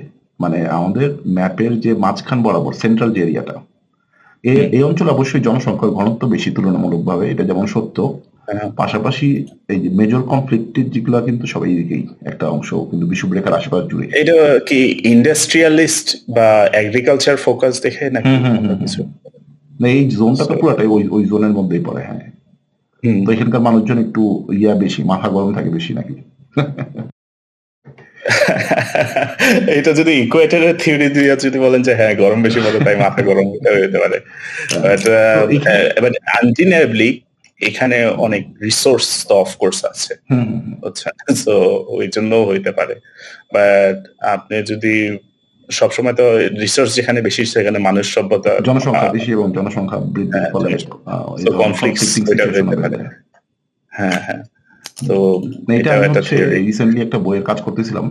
মানে আমাদের ম্যাপের যে মাঝখান বরাবর সেন্ট্রাল যে এরিয়াটা, এই অঞ্চলে অবশ্যই জনসংখ্যার ঘনত্ব বেশি তুলনামূলকভাবে, এটা যেমন সত্য। পাশাপাশি এই যে মেজর কনফ্লিক্ট যেগুলো কিন্তু সবাই দিকেই একটা অংশ কিন্তু বিষুবরেখার আশেপাশ জুড়ে। এটা কি ইন্ডাস্ট্রিয়ালিস্ট বা এগ্রিকালচার ফোকাস দেখে নাকি কিছু? না, এই জোনটা তো পুরোটাই ওই জোনের মধ্যেই পড়ে। হ্যাঁ, তো এখানকার মানুষজন একটু বেশি, মাথা গরম থাকে বেশি নাকি? এটা যদি ইকুয়েটরের থিওরি দিয়ে যদি বলেন যে হ্যাঁ গরম বেশি বলে তাই মাথা গরম হতে পারে, বাট আনডিনাবলি এখানে অনেক রিসোর্স তো অফকোর্স আছে, বুঝছেন? তো ওই জন্য হইতে পারে। বাট আপনি যদি সবসময় তো রিসোর্স যেখানে বেশি সেখানে মানুষ সভ্যতা জনসংখ্যা বেশি এবং জনসংখ্যা বৃদ্ধির ফলে কনফ্লিক্ট হতে পারে। হ্যাঁ হ্যাঁ। তো এটা হচ্ছে রিসেন্টলি একটা বইয়ের কাজ করতেছিলাম,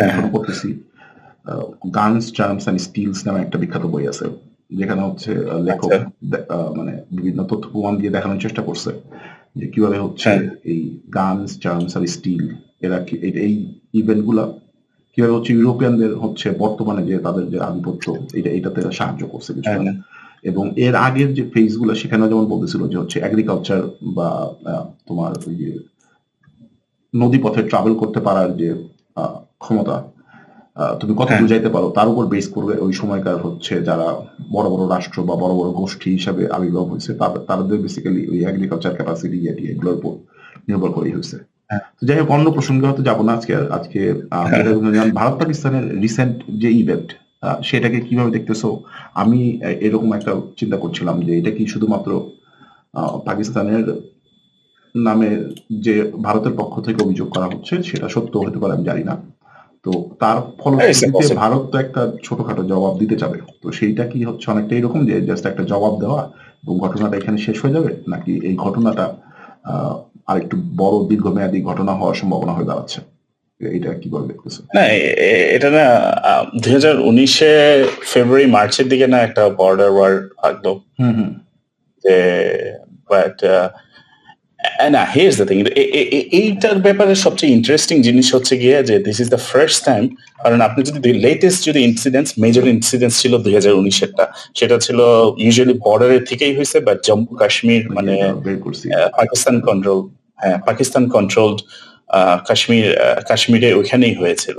এখনো করতেছি। গানস টার্মস অ্যান্ড স্টিলস নামে একটা বিখ্যাত বই আছে, যেখানে হচ্ছে লেখক আচ্ছা, মানে বিভিন্ন তথ্য প্রমাণ দিয়ে দেখানোর চেষ্টা করছে যে কিভাবে হচ্ছে হ্যাঁ, এই গানস টার্মস আর স্টিল এরা এই ইভেন্ট গুলা কিভাবে হচ্ছে ইউরোপিয়ানদের হচ্ছে বর্তমানে যে তাদের যে আধিপত্য এটাতে সাহায্য করছে হ্যাঁ, কিছুটা। হ্যাঁ, এবং এর আগের যে ফেজ গুলো সেখানে যেমন বলতেছিল যে হচ্ছে এগ্রিকালচার বা তোমার ওই যে নদী পথে ট্রাভেল করতে পারার যে ক্ষমতা, তুমি কত হ্যাঁ, দূর যাইতে পারো তার উপর বেস করবে ওই সময়কার হচ্ছে যারা বড় বড় রাষ্ট্র বা বড় বড় গোষ্ঠী হিসাবে আবির্ভাব হয়েছে তাদের বেসিক্যালি ওই এগ্রিকালচার ক্যাপাসিটি এগুলোর উপর নির্ভর করেই হয়েছে। হ্যাঁ, তো যাই হোক, অন্য প্রসঙ্গে হয়তো যাবো না আজকে। আজকে হ্যাঁ, যেটা বলছিলাম, ভারত পাকিস্তানের রিসেন্ট যে ইভেন্ট সেটাকে কিভাবে দেখতেছো? আমি এরকম একটা চিন্তা করছিলাম যে এটা কি শুধুমাত্র পাকিস্তানের নামে যে ভারতের পক্ষ থেকে অভিযোগ করা হচ্ছে সেটা সত্য হতে পারে, আমি জানি না। তো তার it's a ফলশ্রুতিতে possible. ভারত তো একটা ছোটখাটো জবাব দিতে চাবে, তো সেইটা কি হচ্ছে অনেকটা এরকম যে জাস্ট একটা জবাব দেওয়া এবং ঘটনাটা এখানে শেষ হয়ে যাবে, নাকি এই ঘটনাটা আহ আরেকটু বড় দীর্ঘমেয়াদী ঘটনা হওয়ার সম্ভাবনা হয়ে দাঁড়াচ্ছে? এটা কিভাবে দেখতেছে? না, এটা না 2019-এ ফেব্রুয়ারি মার্চের দিকে না একটা বর্ডার ওয়ার থাকলো, হুম হুম। যে বাট না, হিয়ার্স দ্য থিং, এইটার ব্যাপারে সবচেয়ে ইন্টারেস্টিং জিনিস হচ্ছে গিয়ে যে this is the first time. কারণ আপনি যদি লেটেস্ট যদি ইনসিডেন্টস, মেজর ইনসিডেন্টস ছিল 2019-এরটা, সেটা ছিল ইউজুয়ালি বর্ডারের থেকেই হয়েছে, বাট জম্মু কাশ্মীর ওই যে মানে এটা বের করছি। পাকিস্তান কন্ট্রোল, হ্যাঁ, পাকিস্তান কন্ট্রোলড কাশ্মীর, কাশ্মীরে ওইখানেই হয়েছিল।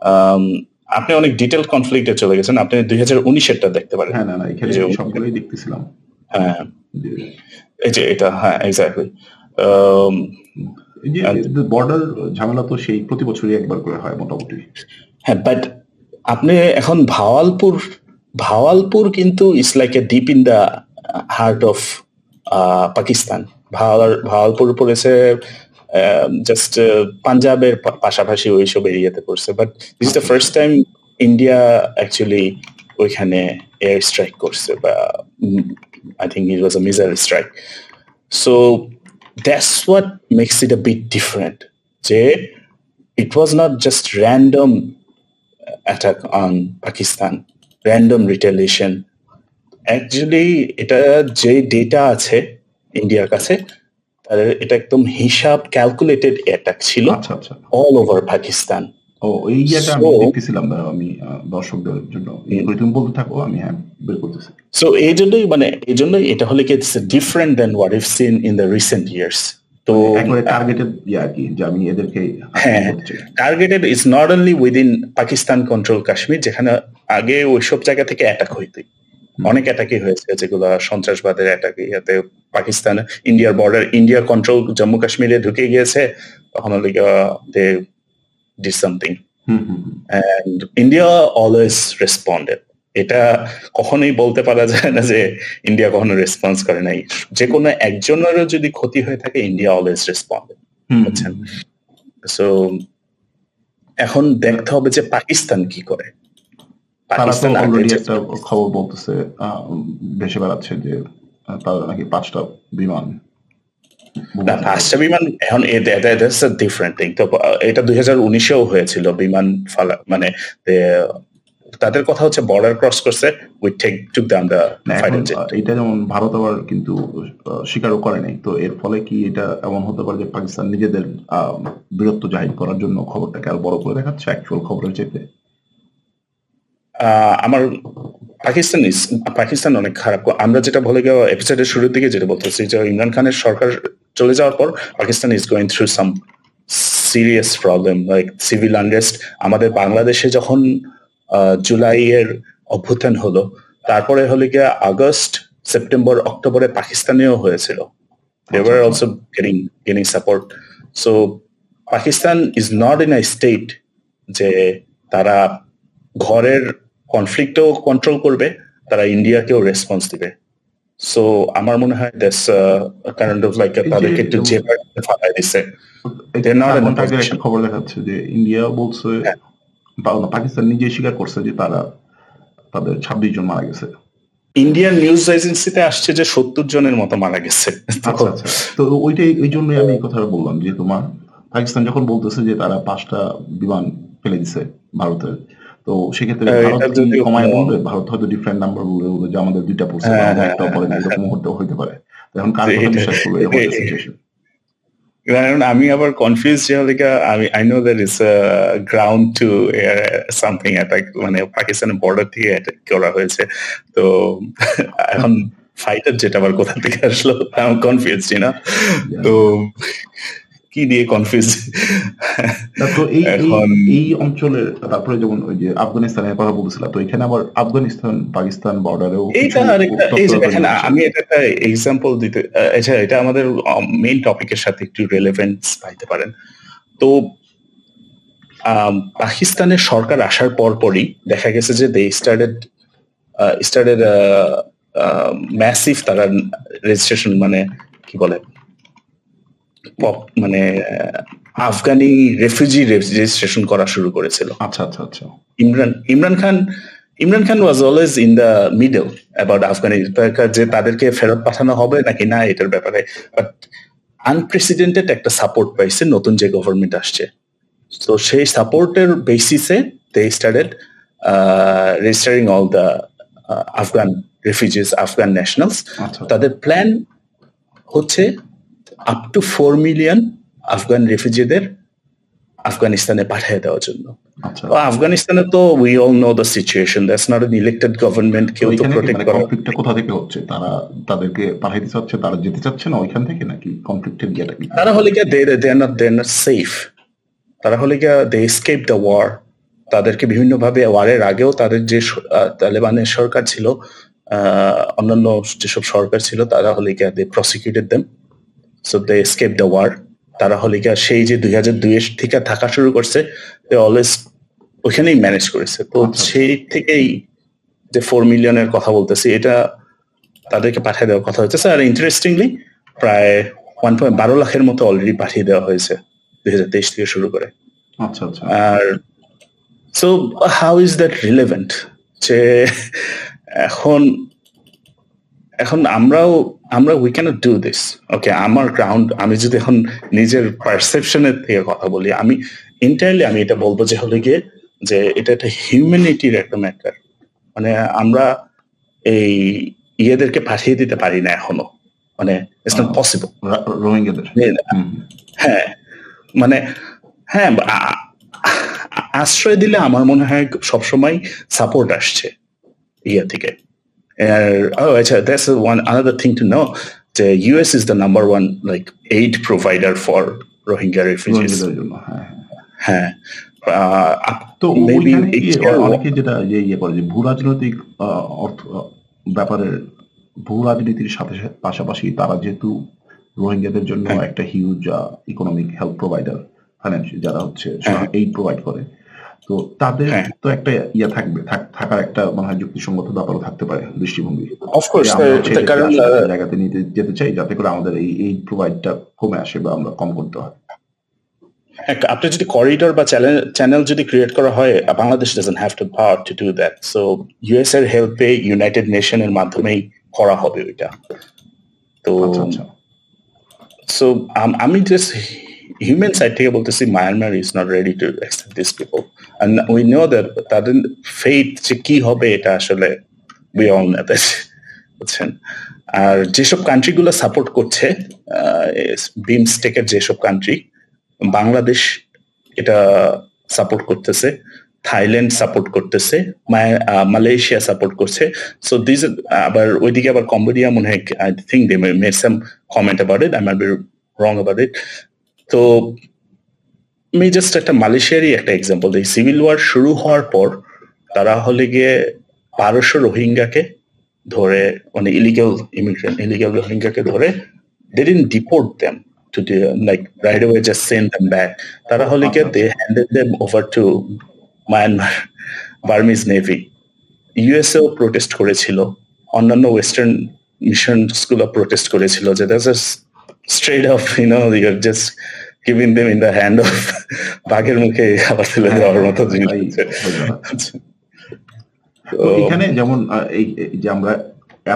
আম, আপনি অনেক ডিটেল কনফ্লিক্টে চলে গেছেন, আপনি 2019-এরটা দেখতে পারেন। হ্যাঁ, না না, এখানে আমি 2019-এর, সবগুলোই দেখতেছিলাম হ্যাঁ, যে এই যে এটা, হ্যাঁ, এক্স্যাক্টলি। এই যে বর্ডার ঝামেলা তো সেই প্রতি বছরই একবার করে হয় মোটামুটি। হ্যাঁ, বাট আপনি এখন ভাওয়ালপুর কিন্তু it's like a deep in the heart of Pakistan. Bahawalpur পড়েছে জাস্ট পাঞ্জাবের পাশাপাশি ওইসব এরিয়াতে পড়ছে, বাট দিস ইজ দ্য আচ্ছা আচ্ছা। ফার্স্ট টাইম ইন্ডিয়া অ্যাকচুয়ালি ওইখানে এয়ার স্ট্রাইক করছে, বা I think it was a missile strike. So that's what makes it a bit different, যে it was not just random attack on Pakistan, random retaliation. Actually, এটা যে ডেটা আছে ইন্ডিয়ার কাছে, এটা একদম হিসাব ক্যালকুলেটেড অ্যাটাক ছিল আচ্ছা আচ্ছা। All over Pakistan. ও, এই ইয়েটা সো আমি দেখতেছিলাম, দাঁড়াও আমি দর্শকদের জন্য ইয়ে করে, তুমি বলতে থাকো, আমি হ্যাঁ বের করতেছি। সো এই জন্যই এটা হলে কি it's different than what we've seen in the recent years. তো মানে একবারে টার্গেটেড ইয়ে আর কি, যে আমি এদেরকে আক্রমণ হ্যাঁ, করতে চাই। Targeted is not only within Pakistan control Kashmir, যেখানে আগে ওইসব জায়গা থেকে অ্যাটাক হইতো, অনেক অ্যাটাকই হয়েছে যেগুলো সন্ত্রাসবাদের অ্যাটাক, ইয়াতে পাকিস্তান ইন্ডিয়ার বর্ডার, ইন্ডিয়ার কন্ট্রোল জম্মু কাশ্মীরে ঢুকে গিয়েছে, তখন they did something hmm hmm hmm. And India always responded. এটা কখনোই বলতে পারা যায় না যে ইন্ডিয়া কখনো রেসপন্স করে নাই। যে কোনো একজনেরও যদি ক্ষতি হয়ে থাকে, ইন্ডিয়া অলওয়েজ রেসপন্ডেড, হুম হুম বুঝছেন? হুম। সো এখন দেখতে হবে যে পাকিস্তান কি করে। তারা তো পাকিস্তান আগে অলরেডি যে, একটা খবর বলতেছে, ভেসে বেড়াচ্ছে যে তারা নাকি 5টা বিমান না, ভূপাতিত পাঁচটা করছে। বিমান এখন ডিফারেন্ট থিং। তো এটা 2019-এও হয়েছিল বিমান ফালা, মানে তাদের কথা হচ্ছে বর্ডার ক্রস করছে, উই টুক ডাউন দ্য না এখন ফাইটার জেট। এটা যেমন ভারত আবার কিন্তু স্বীকারও করে নাই, তো এর ফলে কি এটা এমন হতে পারে যে পাকিস্তান নিজেদের বীরত্ব জাহির করার জন্য খবরটাকে আরো বড় করে দেখাচ্ছে অ্যাকচুয়াল খবরের চাইতে? আমার পাকিস্তান অনেক খারাপ। আমরা যেটা বলে গেল এপিসোডের শুরুর দিকে, যেটা বলতেছি যে ইমরান খানের সরকার চলে যাওয়ার পর Pakistan is going through some serious problem, like civil unrest. আমাদের বাংলাদেশে যখন জুলাইয়ের অভ্যুত্থান হলো, তারপরে হলে গিয়ে আগস্ট, সেপ্টেম্বর, অক্টোবরে পাকিস্তানেও হয়েছিল। They আচ্ছা were আচ্ছা। also getting support. So Pakistan is not in a state যে তারা ঘরের কনফ্লিক্টও কন্ট্রোল করবে, তারা ইন্ডিয়াকেও রেসপন্স দিবে। সো আমার মনে হয় দ্যাটস কাইন্ড অফ লাইক এই যে তাদেরকে একটু যেমন জেপার্ডিতে ফালায় দিছে। এই They're not 4 in a ঘন্টা আগের একটা position. খবর দেখাচ্ছে যে ইন্ডিয়া বলছে, হ্যাঁ, পাকিস্তান নিজে স্বীকার করছে যে তাদের 26 জন মারা গেছে। ইন্ডিয়ান নিউজ এজেন্সিতে আসছে যে 70 জনের মতো মারা গেছে। তো আচ্ছা আচ্ছা। তো ওইটাই, এই জন্যই আমি এই কথাটা বললাম যে তোমার পাকিস্তান যখন বলতেছে যে তারা 5টা বিমান ফেলে দিছে ভারতের, তো সেক্ষেত্রে ভারত এটা কি যদিও কমায় কোনো বলবে? ভারত হয়তো ডিফারেন্ট নাম্বার বলবে যে আমাদের ২ টা পড়ছে বা হ্যাঁ, আমাদের হ্যাঁ, ১ টাও হ্যাঁ, পড়েনি, হ্যাঁ, এরকম হ্যাঁ। হইতে পারে। তো এখন যে কার কথা এটা বিশ্বাস করবে? এরকম একটা সিচুয়েশন। কারণ আমি আবার কনফিউজ যে হলিকা আমি I know that it's ground to something attack, মানে পাকিস্তানের বর্ডার থেকে অ্যাটাক করা হয়েছে। তো এখন ফাইটার যেটা আবার কোথা থেকে আসলো আমি কনফিউজ না। তো কি দিয়ে কনফিউজ না তো এই এই এখন এই অঞ্চলের তারপরে যেমন ওই যে আফগানিস্তানের কথা বলছিলাম, তো এখানে আবার আফগানিস্তান পাকিস্তান বর্ডারেও কিছু এইটা আরেকটা, এই যে উত্তপ্ততা তৈরি দেখেন হচ্ছে। আমি এটা একটা এক্সাম্পল দিতে আচ্ছা এটা আমাদের মেইন টপিকের সাথে একটু রেলেভেন্স পাইতে পারেন। তো পাকিস্তানের সরকার আসার পরপরই দেখা গেছে যে দে স্টার্টেড ম্যাসিভ তারা রেজিস্ট্রেশন, মানে কি বলে মানে আফগানি রেফিউজি রেজিস্ট্রেশন করা শুরু করেছিল। আচ্ছা আচ্ছা আচ্ছা। Imran Khan was always in the middle about Afghani, যে তাদেরকে ফেরত পাঠানো হবে নাকি না এটার ব্যাপারে। বাট আনপ্রেসিডেন্টেড একটা সাপোর্ট পাইছে নতুন যে গভর্নমেন্ট আসছে। তো সেই সাপোর্টের বেসিসে they started registering all the Afghan refugees, Afghan nationals. আচ্ছা তাদের প্ল্যান হচ্ছে আপ টু 4 মিলিয়ন আফগান রেফিউজিদের আফগানিস্তানে পাঠিয়ে দেওয়ার জন্য। আচ্ছা। তো আফগানিস্তানে তো we all know the situation, that's not an elected government, তো কেউ তো এখানে কি প্রোটেক্ট মানে করা। কনফ্লিক্টটা কোথা থেকে হচ্ছে? তারা তাদেরকে পাঠাইতে চাচ্ছে, তারা যেতে চাচ্ছে না ওইখান থেকে, নাকি কনফ্লিক্টের ইয়েটা কি? তারা হলে গিয়ে দে আর নট সেফ, তারা হলে গিয়ে দে এসকেপ দ্য ওয়ার। তাদেরকে বিভিন্নভাবে ওয়ারের আগেও তাদের যে তালেবানের সরকার ছিল, অন্যান্য যেসব সরকার ছিল, তারা হলে গিয়ে they prosecuted them, so they escape the war. তারা হলে গিয়ে সেই যে 2002 থেকে থাকা শুরু করছে, দে অলওয়েজ ওইখানেই ম্যানেজ করেছে। তো সেই থেকেই যে 4 মিলিয়নের কথা বলতেছি, এটা তাদেরকে পাঠিয়ে দেওয়ার কথা হচ্ছে। স্যার ইন্টারেস্টিংলি প্রায় 1.12 লাখের মতো অলরেডি পাঠিয়ে দেওয়া হয়েছে 2023 থেকে শুরু করে। আচ্ছা আচ্ছা। আর so how is that relevant যে এখন এখন আমরা we can't do this. Okay, আমার গ্রাউন্ড, আমি যদি এখন নিজের পারসেপশনের থেকে কথা বলি, আমি এন্টায়ারলি আমি এটা বলবো যে হলে গিয়ে যে এটা একটা হিউম্যানিটির একটা ম্যাটার। মানে আমরা এই ইয়েদেরকে পাঠিয়ে দিতে পারি না এখনো, মানে ইটস নট পসিবল। রোহিঙ্গাদের। হ্যাঁ, মানে হ্যাঁ, আশ্রয় দিলে আমার মনে হয় সবসময় সাপোর্ট আসছে ইয়ে থেকে। আচ্ছা, that's one another thing to know যে US is the number one like aid provider for Rohingya refugees. রোহিঙ্গাদের জন্য, হ্যাঁ। হ্যাঁ, তো মেবি ওইখানে কি অনেকে যেটা যে ইয়ে করে যে ভূ রাজনৈতিক অর্থ ব্যাপারের, ভূ রাজনীতির সাথে পাশাপাশি তারা যেহেতু রোহিঙ্গাদের জন্য একটা huge economic help provider, financial যারা হচ্ছে এইড প্রোভাইড করে, তো তাদের তো একটা ইয়ে থাকবে, থাকার একটা মনে হয় যুক্তিসঙ্গত ব্যাপারও থাকতে পারে, দৃষ্টিভঙ্গি। অফকোর্স, কারণ জায়গাতে নিতে যেতে চাই যাতে করে আমাদের এই প্রোভাইডটা কমে আসে বা আমরা কম করতে হয়। আপনি যদি করিডোর বা চ্যানেল যদি ক্রিয়েট করা হয়, Bangladesh doesn't have to power to do that. So US এর হেল্পে ইউনাইটেড নেশনের মাধ্যমেই করা হবে ওইটা। তো সো আমি জাস্ট হিউম্যান সাইড থেকে বলতেছি, Myanmar is not ready to accept this people, and we know that তাদের ফেট যে কি হবে এটা আসলে উই অল নো দ্যাট, বুঝছেন। আর যেসব কান্ট্রিগুলো সাপোর্ট করছে, বিমস্টেকের যেসব কান্ট্রি, বাংলাদেশ এটা সাপোর্ট করতেছে, থাইল্যান্ড সাপোর্ট করতেছে, মালয়েশিয়া সাপোর্ট করছে। সো দিস আবার ওইদিকে আবার কম্বোডিয়া মনে হয়, I think they made some comment about it, I might be wrong about it. তো আমি জাস্ট একটা মালয়েশিয়ারই একটা এক্সাম্পল দিই। সিভিল ওয়ার শুরু হওয়ার পর তারা হলে গিয়ে 1200 রোহিঙ্গাকে ধরে, মানে ইলিগাল রোহিঙ্গাকে ধরে, they didn't deport them to the, like right away just send them back. তারা হলে গিয়ে they handed them over to Myanmar Burmese Navy. ইউএসএও প্রোটেস্ট করেছিল, অন্যান্য ওয়েস্টার্ন মিশনস গুলো প্রোটেস্ট করেছিল যে that's just straight up, you're just giving them in the hand of বাঘের মুখে খাবার তুলে দেওয়ার মতো জিনিস। এখানে যেমন এই যে আমরা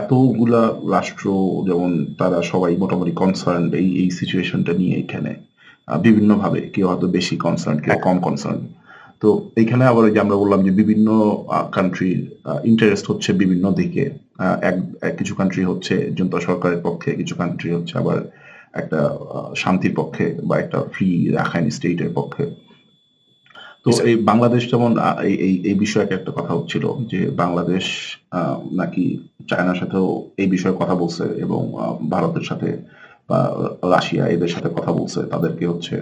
এতগুলা রাষ্ট্র, যেমন তারা সবাই মোটামুটি কনসার্ন এই সিচুয়েশনটা নিয়ে, এখানে বিভিন্ন ভাবে কেউ হয়তো বেশি কনসার্ন, কেউ কম কনসার্ন। তো এইখানে আবার ওই যে আমরা বললাম যে বিভিন্ন কান্ট্রির ইন্টারেস্ট হচ্ছে বিভিন্ন দিকে। কিছু কান্ট্রি হচ্ছে জুন্তা সরকারের পক্ষে, কিছু কান্ট্রি হচ্ছে আবার একটা শান্তির পক্ষে বা একটা ফ্রি রাখাইন স্টেটের পক্ষে। তো এই বাংলাদেশ যেমন এই বিষয়ে একটা কথা হচ্ছিল যে বাংলাদেশ নাকি চায়নার সাথেও এই বিষয়ে কথা বলছে এবং ভারতের সাথে বা রাশিয়া এদের সাথে কথা বলছে, তাদেরকে হচ্ছে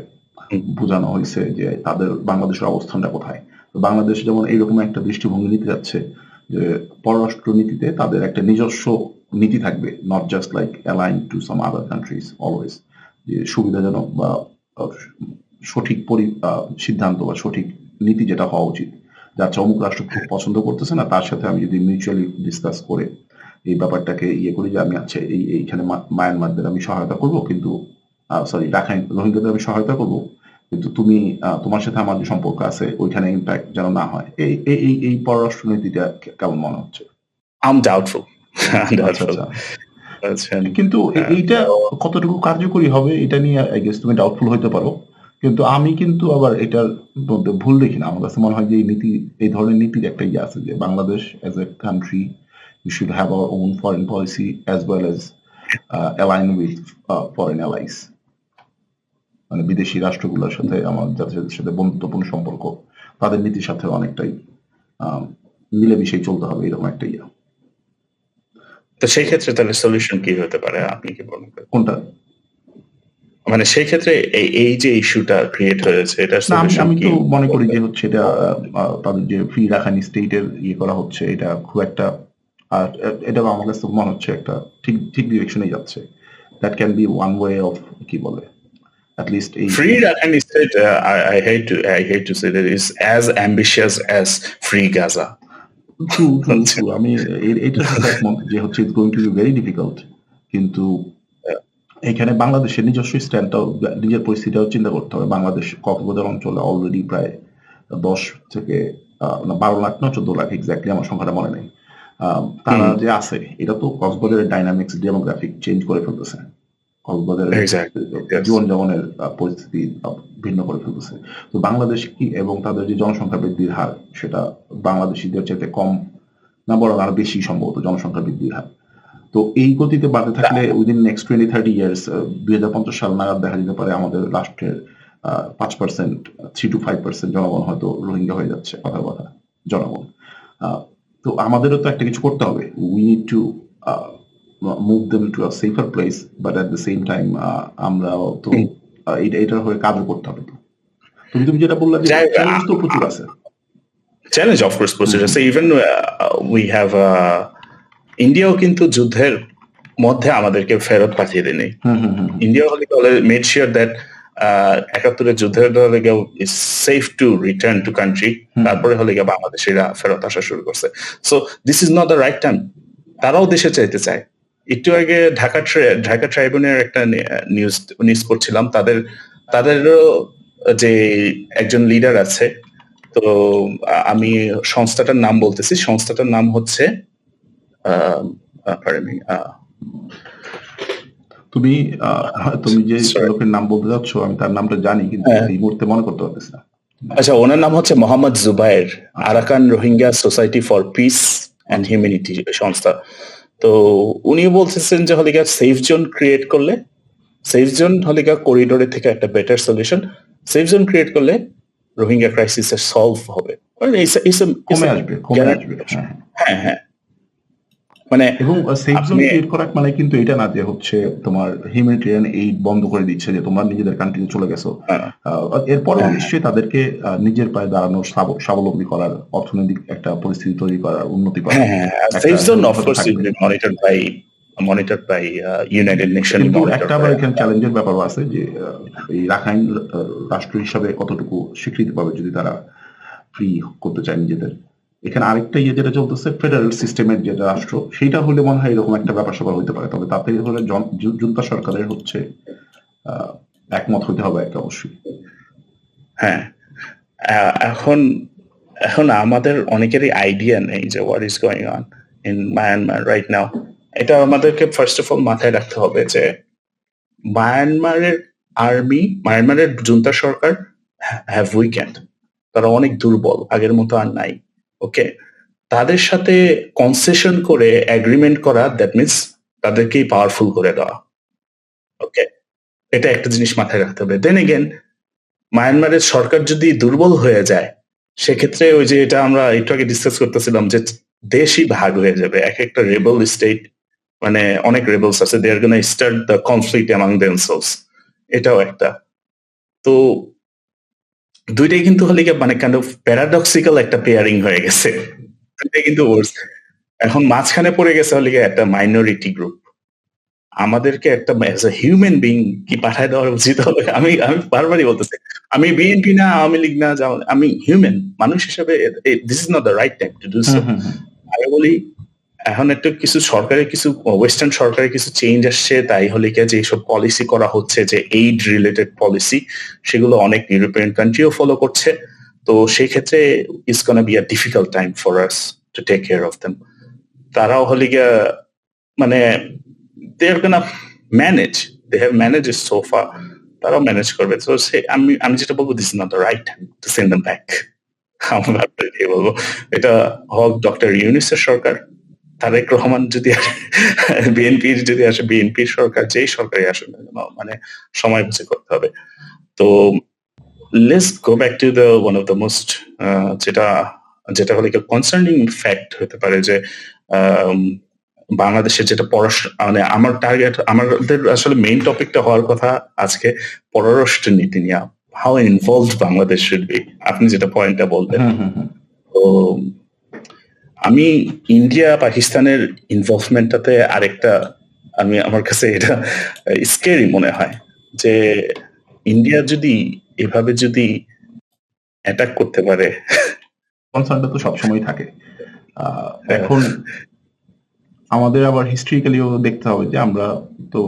বোঝানো হয়েছে যে তাদের বাংলাদেশের অবস্থানটা কোথায়। তো বাংলাদেশ যেমন এইরকম একটা দৃষ্টিভঙ্গি নিতে যাচ্ছে যে পররাষ্ট্র নীতিতে তাদের একটা নিজস্ব নীতি থাকবে, not just like align to some other countries always, যে সুবিধাজনক বা সঠিক সিদ্ধান্ত বা সঠিক নীতি যেটা হওয়া উচিত, যে আচ্ছা অমুক রাষ্ট্র খুব পছন্দ করতেছে না, তার সাথে আমি যদি মিউচুয়ালি ডিসকাস করে এই ব্যাপারটাকে করি যে আমি আচ্ছা এইখানে মায়ানমারদের আমি সহায়তা করব, কিন্তু সরি রাখাইন রোহিঙ্গাদের আমি সহায়তা করব, কিন্তু তুমি তোমার সাথে আমার যে সম্পর্ক আছে ওইখানে ইম্প্যাক্ট যেন না হয়। এই পররাষ্ট্র নীতিটা কেমন মনে হচ্ছে? I'm doubtful. কিন্তু এইটা কতটুকু কার্যকরী হবে এটা নিয়ে আই গেস তুমি ডাউটফুল হইতে পারো, কিন্তু আমি কিন্তু আবার এটার মধ্যে ভুল দেখি না। আমার কাছে মনে হয় যে এই ধরনের নীতির একটা আছে যে Bangladesh as a country we should have our own foreign policy as well as align with foreign allies, মানে বিদেশি রাষ্ট্রগুলোর সাথে আমার যাদের সাথে বন্ধুত্বপূর্ণ সম্পর্ক, তাদের নীতির সাথে অনেকটাই মিলেমিশে চলতে হবে, এরকম একটা তো সেই ক্ষেত্রে তাহলে সলিউশন কি হতে পারে আপনি কি বলেন? কোনটা? মানে সেই ক্ষেত্রে এই যে ইস্যুটা ক্রিয়েট হয়েছে এটা আমি তো মনে করি যে হচ্ছে এটা তাদের যে ফ্রি রাখাইন স্টেটের করা হচ্ছে, এটা খুব একটা, আর এটা আমার কাছে মনে হচ্ছে একটা ঠিক ডিরেকশনে যাচ্ছে। That can be one way of কি বলে at least free Rakhine state. I hate to say that is as ambitious as free Gaza. True. আমি এটা যে হচ্ছে it's going to be very difficult, কিন্তু এখানে বাংলাদেশের নিজস্ব স্ট্যান্ডটাও, নিজের পরিস্থিতিটাও চিন্তা করতে হবে। বাংলাদেশ কক্সবাজার অঞ্চলে অলরেডি প্রায় 10 থেকে 12 লাখ না 14 লাখ এক্স্যাক্টলি আমার সংখ্যাটা মনে নেই, তারা যে আছে এটা তো কক্সবাজারের ডাইনামিক্স ডেমোগ্রাফিক চেঞ্জ করে ফেলতেছে, কক্সবাজারের জীবনযাপনের পরিস্থিতি ভিন্ন করে ফেলতেছে। তো বাংলাদেশ কি এবং তাদের যে জনসংখ্যা বৃদ্ধির হার সেটা বাংলাদেশিদের চাইতে কম না বরং আরো বেশি সম্ভবত জনসংখ্যা বৃদ্ধির হার। তো এই গতিতে বাড়তে থাকলে উইদিন নেক্সট 20-30 ইয়ার্স 2050 সাল নাগাদ দেখা যেতে পারে আমাদের রাষ্ট্রের 5%, 3 to 5% জনগণ হয়তো রোহিঙ্গা হয়ে যাচ্ছে, কথার কথা জনগণ। তো আমাদেরও তো একটা কিছু করতে হবে। We need to move them to a safer place, but at the same time আমরাও তো এটার হয়ে কাজও করতে হবে। তুমি যেটা বললা যে চ্যালেঞ্জ তো প্রচুর আছে। চ্যালেঞ্জ অফ কোর্স প্রচুর আছে। ইভেন উই হ্যাভ ইন্ডিয়াও কিন্তু যুদ্ধের মধ্যে আমাদেরকে ফেরত পাঠিয়ে দেয়নি। ইন্ডিয়া হলে মেড শিওর দ্যাট 71 যুদ্ধের হলে is safe to return to country, তারপরে হলে গিয়ে বাংলাদেশিরা ফেরত আসা শুরু করছে। So this is not the right time. তারাও দেশে চাইতে চায়। একটু আগে ঢাকা ট্রাইব্যুনের একটা নিউজ পড়ছিলাম, তাদেরও যে একজন লিডার আছে, তো আমি সংস্থাটার নাম বলতেছি, সংস্থাটার নাম হচ্ছে তুমি যে লোকের নাম বলতে যাচ্ছ আমি তার নামটা জানি, কিন্তু এই মুহূর্তে মনে করতে পারতেছি না। আচ্ছা, ওনার নাম হচ্ছে Mohammad Zubair, Arakan Rohingya society for peace and humanity সংস্থা। তো উনি বলতেছেন যে হলিগা সেফ জোন ক্রিয়েট করলে, সেফ জোন হলিগা করিডোরে থেকে একটা better solution, safe zone create করলে রোহিঙ্গা ক্রাইসিস সলভ হবে, কমে আসবে। হ্যাঁ, মানে এবং সেফ জোন ক্রিয়েট করা মানে কিন্তু এটা না যে হচ্ছে তোমার হিউম্যানিটেরিয়ান এইড বন্ধ করে দিচ্ছে যে তোমরা নিজেদের কান্ট্রিতে চলে গেছো। এরপরে নিশ্চয়ই তাদেরকে নিজের পায়ে দাঁড়ানোর, স্বাবলম্বী করার, অর্থনৈতিক একটা পরিস্থিতি তৈরি করার, উন্নতি করার। Safe zone of course will be monitored by United Nation. কিন্তু একটা আবার এখানে চ্যালেঞ্জের ব্যাপারও আছে যে এই রাখাইন রাষ্ট্র হিসাবে কতটুকু স্বীকৃতি পাবে যদি তারা ফ্রি করতে চায় নিজেদের। এখানে আরেকটা যেটা চলতেছে ফেডারেল সিস্টেমের যে রাষ্ট্র, সেইটা হলে মনে হয় এরকম একটা ব্যাপার স্যাপার হইতে পারে। তবে তাতে হলে জুন্তা সরকারের হচ্ছে একমত হইতে হবে একটা অবশ্যই। হ্যাঁ, এখন আমাদের অনেকেরই আইডিয়া নেই যে what is going on in Myanmar right now. এটা আমাদেরকে ফার্স্ট অফ অল মাথায় রাখতে হবে যে মায়ানমারের জুন্তা সরকার হ্যাভ উইকেন্ড। তারা অনেক দুর্বল, আগের মতো আর নাই। ওকে, তাদের সাথে কনসেশন করে এগ্রিমেন্ট করা, দ্যাট মিনস তাদেরকেই পাওয়ারফুল করে দেওয়া। ওকে, এটা একটা জিনিস মাথায় রাখতে হবে। দেন এগেন, মায়ানমারের সরকার যদি দুর্বল হয়ে যায়, সেক্ষেত্রে ওই যে এটা আমরা একটু আগে ডিসকাস করতেছিলাম যে দেশই ভাগ হয়ে যাবে, এক একটা রেবেল স্টেট, মানে অনেক রেবেলস আছে, they are gonna start the conflict among themselves. এটাও একটা। তো দুইটাই কিন্তু হলে গিয়ে মানে কাইন্ড অফ প্যারাডক্সিক্যাল একটা পেয়ারিং হয়ে গেছে। দুইটাই কিন্তু worse। এখন মাঝখানে পড়ে গেছে হলে গিয়ে একটা মাইনরিটি গ্রুপ। আমাদেরকে একটা অ্যাজ এ হিউম্যান বিং কি পাঠায় দেওয়া উচিত হবে? আমি আমি বারবারই বলতেছি। আমি বিএনপি না, আওয়ামী লীগ না, আমি হিউম্যান। মানুষ হিসেবে this is not the right time to do so. আমি বলি এখন একটা কিছু সরকারের কিছু ওয়েস্টার্ন সরকারের কিছু চেঞ্জ আসছে, তাই হলে কি যে এইসব পলিসি করা হচ্ছে, যে এইড রিলেটেড পলিসি, সেগুলো অনেক ইউরোপিয়ান কান্ট্রিও ফলো করছে। তো সেই ক্ষেত্রে it's gonna be a difficult time for us to take care of them. তারাও হলে গিয়া মানে they are gonna manage. They have managed it so far. তারাও ম্যানেজ করবে। তো আমি যেটা বলবো, this is not the right time to send them back. আমরা কি বলবো, এটা হোক ডক্টর ইউনূসের সরকার, তারেক রহমান যদি বিএনপির যদি আসে, বিএনপির সরকার, যেই সরকারই আসে না কেন, মানে সময় বুঝে করতে হবে। তো let's go back to the one of the most যেটা হলে কনসার্নিং ফ্যাক্ট হতে পারে যে বাংলাদেশের যেটা মানে আমার টার্গেট, আমাদের আসলে মেইন টপিকটা হওয়ার কথা আজকে পররাষ্ট্র নীতি নিয়ে, how involved Bangladesh should be. আপনি যেটা পয়েন্টটা বলতেন, তো আমি ইন্ডিয়া পাকিস্তানের ইনভলভমেন্টটাতে আরেকটা, আমার কাছে এটা স্কেরি মনে হয় যে ইন্ডিয়া যদি এভাবে যদি অ্যাটাক করতে পারে, কনসার্নটা তো সবসময় থাকে। এখন আমাদের আবার হিস্ট্রিক্যালিও দেখতে হবে যে আমরা তো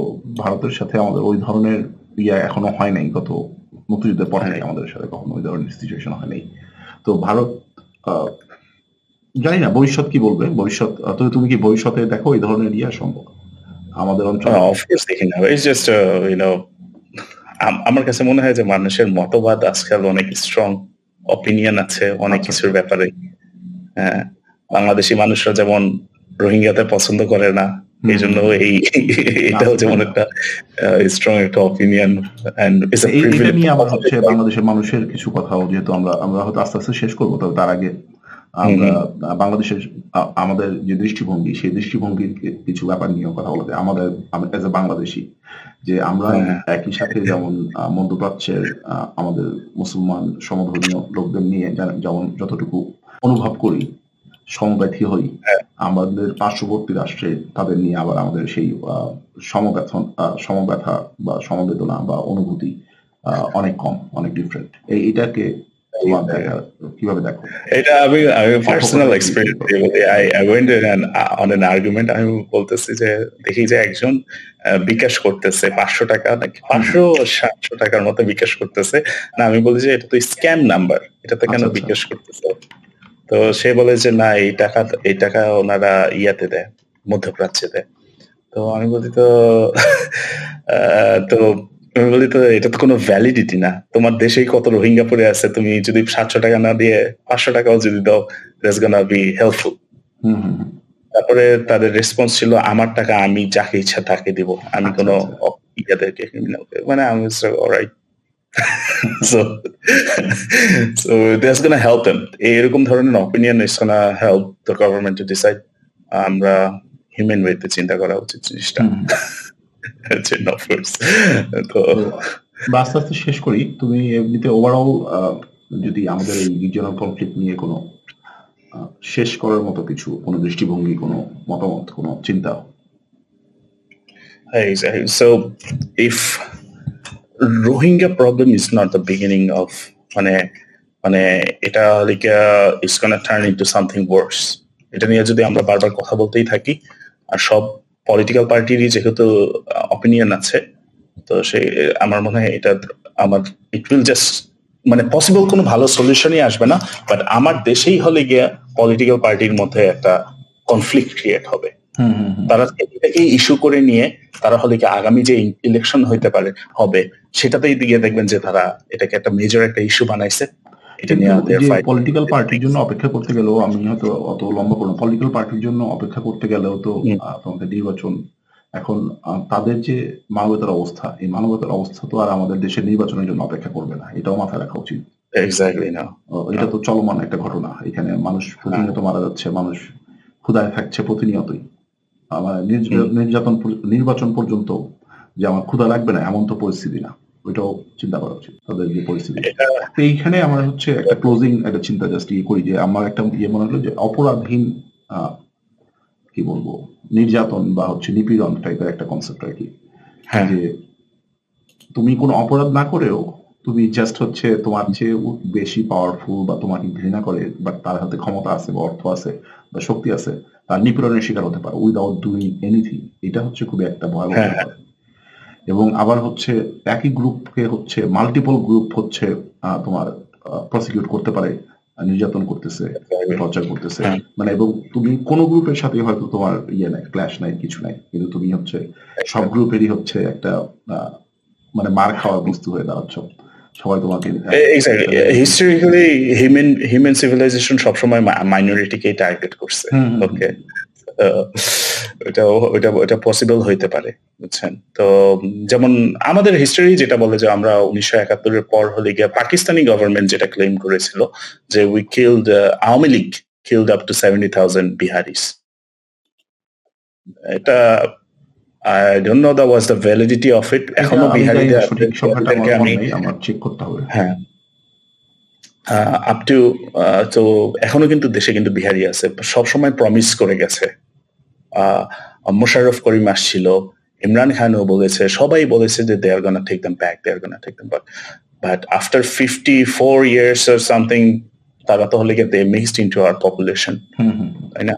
ভারতের সাথে আমাদের ওই ধরনের এখনো হয় নাই, গত মুক্তিযুদ্ধের পরে নাই আমাদের সাথে কখনো ওই ধরনের সিচুয়েশন হয় নাই। তো ভারত জানি না ভবিষ্যৎ কি বলবে, ভবিষ্যৎ তো তুমি কি ভবিষ্যতে দেখো এই ধরনের সম্ভব আমাদের অঞ্চলে? অফকোর্স দেখি না, ইটস জাস্ট আমার কাছে মনে হয় যে মানুষের মতবাদ আজকাল অনেক স্ট্রং, অপিনিয়ন আছে অনেক কিছুর ব্যাপারে। হ্যাঁ, বাংলাদেশি মানুষরা যেমন রোহিঙ্গাতে পছন্দ করে না, এই জন্য এটাও যেমন একটা স্ট্রং একটা অপিনিয়ন। এটা নিয়ে আবার হচ্ছে বাংলাদেশের মানুষের কিছু কথাও, যেহেতু আমরা হয়তো আস্তে আস্তে শেষ করবো, তবে তার আগে আমরা বাংলাদেশের আমাদের যে দৃষ্টিভঙ্গি, সেই দৃষ্টিভঙ্গির কিছু ব্যাপার নিয়ে কথা বলতে, আমাদের এজ এ বাংলাদেশি, যে আমরা একই সাথে যেমন মধ্যপ্রাচ্যের আমাদের মুসলমান সমধর্মীয় লোকদের নিয়ে যেমন যতটুকু অনুভব করি, সমব্যথী হই, আমাদের পার্শ্ববর্তী রাষ্ট্রে তাদের নিয়ে আবার আমাদের সেই সমব্যথা বা সমবেদনা বা অনুভূতি অনেক কম, অনেক ডিফারেন্ট। এইটাকে কিভাবে দেখো? এটা আমি পার্সোনাল এক্সপেরিয়েন্স দিয়ে বলি। I went on an argument. আমি বলতেছি যে দেখি যে একজন বিকাশ করতেছে 500 টাকা নাকি 500-700 টাকার মতো বিকাশ করতেছে। না, আমি বলি যে এটা তো স্ক্যাম নাম্বার, এটাতে কেন বিকাশ করতেছে? তো সে বলে যে না, এই টাকা ওনারা ইয়াতে দেয়, মধ্যপ্রাচ্যে দেয়। তো আমি বলি তো আমি বলি তো এটা তো কোনো ভ্যালিডিটি না। তোমার দেশেই কত রোহিঙ্গা পড়ে আছে, তুমি যদি 700 টাকা না দিয়ে 500 টাকাও যদি দাও, দ্যাটস গোনা বি হেল্পফুল। তারপরে তাদের রেসপন্স ছিল, আমার টাকা আমি যাকে ইচ্ছা তাকে দিব, আমি কোনো ইয়াদেরকে মানে আমি alright. so that's gonna help them. এরকম ধরনের opinion is gonna help the government to decide আমরা হিউম্যান ওয়েতে চিন্তা করা উচিত জিনিসটা। তো আস্তে আস্তে শেষ করি। তুমি এমনিতে ওভারঅল যদি আমাদের এই রিজিওনাল কনফ্লিক্ট নিয়ে কোনো শেষ করার মতো কিছু, কোনো দৃষ্টিভঙ্গি, কোনো মতামত, কোনো চিন্তা? Exactly. So if Rohingya problem is not the beginning of মানে এটা like it's gonna turn into something worse. এটা নিয়ে যদি আমরা বারবার কথা বলতেই থাকি, আর সব পলিটিক্যাল পার্টিরই যেহেতু অপিনিয়ন আছে, তো আমার মনে হয় এটা ইট উইল জাস্ট মানে পসিবল কোনো ভালো সলিউশনই আসবে না। বাট আমার দেশেই হলে গিয়ে পলিটিক্যাল পার্টির মধ্যে একটা কনফ্লিক্ট ক্রিয়েট হবে। তারা এটাকে ইস্যু করে নিয়ে তারা হলে কি আগামী যে ইলেকশন হইতে পারে হবে, সেটাতেই গিয়ে দেখবেন যে তারা এটাকে একটা মেজর একটা ইস্যু বানাইছে। এটা কিন্তু নিয়ে ওই দেয়ার যে ফাইট। পলিটিক্যাল পার্টির জন্য অপেক্ষা করতে গেলেও আমি হয়তো অত লম্বা করব পলিটিক্যাল পার্টির জন্য অপেক্ষা করতে গেলেও তো তোমাদের নির্বাচন এখন তাদের যে মানবতার অবস্থা এই মানবতার অবস্থা তো আর আমাদের দেশের নির্বাচনের জন্য অপেক্ষা করবে না, এটাও মাথায় রাখা উচিত। এক্স্যাক্টলি না। এটা তো চলমান একটা ঘটনা, এখানে মানুষ প্রতিনিয়ত মারা যাচ্ছে, মানুষ ক্ষুধায় থাকছে প্রতিনিয়তই। আমার নির্বাচন পর্যন্ত যে আমার ক্ষুধা লাগবে না এমন তো পরিস্থিতি না, ওইটাও চিন্তা করা উচিত তাদের যে পরিস্থিতি। তো এইখানে আমার হচ্ছে একটা ক্লোজিং একটা চিন্তা জাস্ট করি যে আমার একটা মনে হলো যে অপরাধহীন কি বলবো নির্যাতন বা হচ্ছে নিপীড়ন টাইপের একটা কনসেপ্ট আর কি, যে তুমি কোনো অপরাধ না করেও তুমি জাস্ট হচ্ছে তোমার চেয়ে বেশি পাওয়ারফুল বা তোমাকে ঘৃণা করে বাট তার হাতে ক্ষমতা আছে বা অর্থ আছে বা শক্তি আছে, তার নিপীড়নের শিকার হতে পারে উইদাউট ডুইং এনিথিং। এটা হচ্ছে খুবই একটা ভয়াবহ ব্যাপার। এবং আবার হচ্ছে একই গ্রুপকে হচ্ছে মাল্টিপল গ্রুপ হচ্ছে তোমার প্রসিকিউট করতে পারে, নির্যাতন করতেছে, টর্চার করতেছে, মানে এবং তুমি কোন গ্রুপের সাথে হয়তো তোমার ইয়ে নাই, ক্ল্যাশ নাই, কিছু নাই, কিন্তু তুমি হচ্ছে সব গ্রুপেরই হচ্ছে একটা মানে মার খাওয়ার বস্তু হয়ে দাঁড়াচ্ছ, সবাই তোমাকে হিস্টোরিক্যালি হিউম্যান সিভিলাইজেশন সবসময় মাইনরিটিকেই টার্গেট করছে। ওকে, ওটা পসিবল হইতে পারে, বুঝছেন? তো যেমন আমাদের হিস্টোরি যেটা বলে যে আমরা 1971-এর পর হলে গিয়ে পাকিস্তানি গভর্নমেন্ট যেটা ক্লেম করেছিল যে we killed Awami League killed up to 70,000 বিহারিস। এটা I don't know that was the validity of it. এখনো বিহারিদের সঠিক সংখ্যাটা আমার চেক করতে হবে। হ্যাঁ, আপ টু তো এখনো কিন্তু দেশে কিন্তু বিহারি আছে, সবসময় প্রমিস করে গেছে। মোশাররফ করিম আসছিল, ইমরান খানও বলেছে, সবাই বলেছে যে they are gonna take them back, they are gonna take them back, but after 54 years or something তারা তো হলে গিয়ে they mixed into our population, তাই না?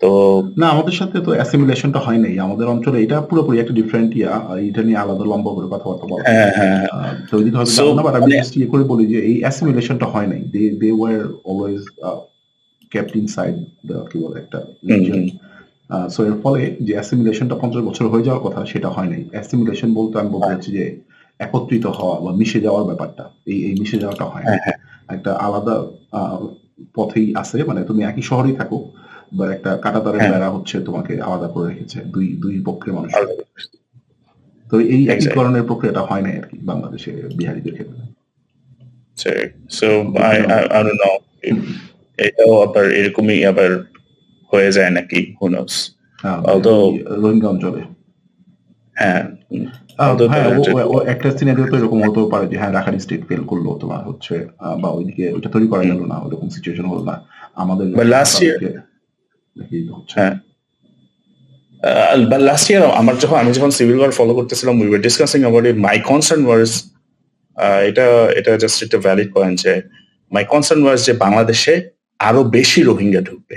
তো না, আমাদের সাথে তো অ্যাসিমিলেশনটা হয় নাই আমাদের অঞ্চলে, এটা পুরোপুরি একটা ডিফারেন্ট এটা নিয়ে আলাদা লম্বা করে কথাবার্তা বলা। তো ওই দিকে হয়তো যাবো না, বাট আমি জাস্ট করে বলি যে এই অ্যাসিমিলেশনটা হয় নাই, they were always kept inside the কি বলে একটা রিজিয়ন। সো এর ফলে যে অ্যাসিমিলেশনটা 50 বছর হয়ে যাওয়ার কথা সেটা হয় নাই। অ্যাসিমিলেশন বলতে আমি বলতে চাচ্ছি যে একত্রিত হওয়া বা মিশে যাওয়ার ব্যাপারটা, এই মিশে যাওয়াটা হয় না, একটা আলাদা পথেই আছে, মানে তুমি একই শহরেই থাকো বা একটা কাঁটাতারের বেড়া হচ্ছে তোমাকে আলাদা করে রেখেছে দুই পক্ষের মানুষ। তো এই একীকরণের প্রক্রিয়াটা হয় না আর কি বাংলাদেশে বিহারিদের ক্ষেত্রে। সো আই ডোন্ট নো এটাও আবার এরকমই আবার হয়ে যায় নাকি, who knows, although রোহিঙ্গা অঞ্চলে একটা সিনারিও তো এরকম হতেও পারে যে হ্যাঁ রাখাইন স্টেট ফেল করলো, তোমার হচ্ছে বা ওইদিকে ওইটা তৈরি করা গেল না, ওইরকম সিচুয়েশন হলো না আমাদের লাস্ট ইয়ার আমি যখন সিভিল ওয়ার ফলো করতেছিলাম we were discussing about it. My concern was এটা জাস্ট একটা ভ্যালিড পয়েন্ট যে my concern was যে বাংলাদেশে আরো বেশি রোহিঙ্গা ঢুকবে,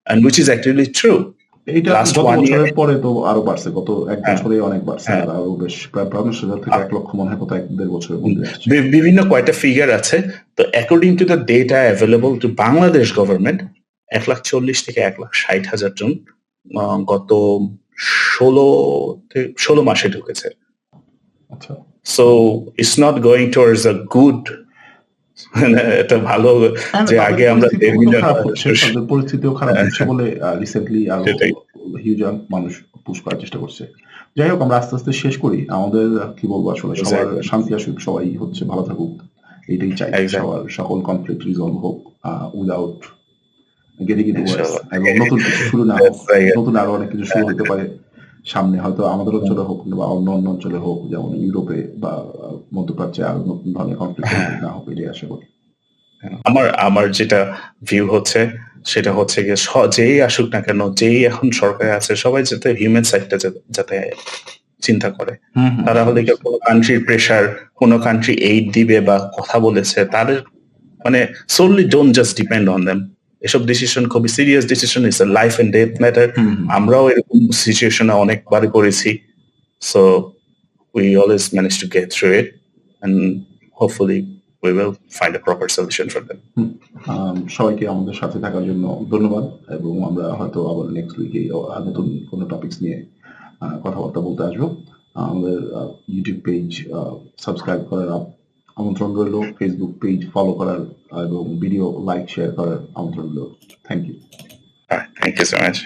and which is actually true. এইটা লাস্ট 1 বছরের পরে তো আরো বাড়ছে, গত এক বছরে অনেক বাড়ছে, আর আরো বেশ প্রায় 50,000 থেকে 1 লক্ষ মনে হয় কত 1-1.5 বছরের মধ্যে আসছে। বিভিন্ন কয়টা ফিগার আছে, তো according to the data available to Bangladesh government 1,40,000 থেকে 1,60,000 জন গত 16 মাসে ঢুকেছে। আচ্ছা, so it's not going towards a good, এটা ভালো যে আগে আমরা পরিস্থিতিও খারাপ হচ্ছে বলে রিসেন্টলি আরো হিউজ মানুষ পুশ করার চেষ্টা করছে। যাই হোক, আমরা আস্তে আস্তে শেষ করি, আমাদের কি বলবো আসলে সবার শান্তি আসুক, সবাই হচ্ছে ভালো থাকুক, এইটাই চাই। সবার সকল কনফ্লিক্ট রিজলভ হোক উইদাউট গেটিং ইনটু ওয়ার্স, এবং নতুন কিছু শুরু না হোক, নতুন আরো অনেক কিছু শুরু হতে পারে সামনে, হয়তো আমাদের অঞ্চলে হোক বা অন্য অঞ্চলে হোক, যেমন ইউরোপে বা মধ্যপ্রাচ্যে আরো নতুন ধরনের কনফ্লিক্ট না হোক, এটাই আশা করি। আমার যেটা ভিউ হচ্ছে সেটা হচ্ছে গিয়ে যেই আসুক না কেন, যেই এখন সরকারে আছে, সবাই যাতে হিউম্যান সাইডটা যাতে চিন্তা করে। তারা হলে কোনো কান্ট্রির প্রেশার, কোনো কান্ট্রি এইড দিবে বা কথা বলেছে, তাদের মানে solely don't just depend on them. এসব ডিসিশন খুবই serious decision, it's a life and death matter. আমরাও এরকম সিচুয়েশনে অনেকবার করেছি, so we always manage to get through it and hopefully we will find a proper solution for them. সবাইকে আমাদের সাথে থাকার জন্য ধন্যবাদ, এবং আমরা হয়তো আবার নেক্সট উইকে নতুন কোনো টপিকস নিয়ে কথাবার্তা বলতে আসবো। আমাদের ইউটিউব পেজ সাবস্ক্রাইব করার আমন্ত্রণ রইল ফেসবুক পেজ ফলো করার এবং ভিডিও লাইক শেয়ার করার আমন্ত্রণ রইল। Thank you. Thank you so much.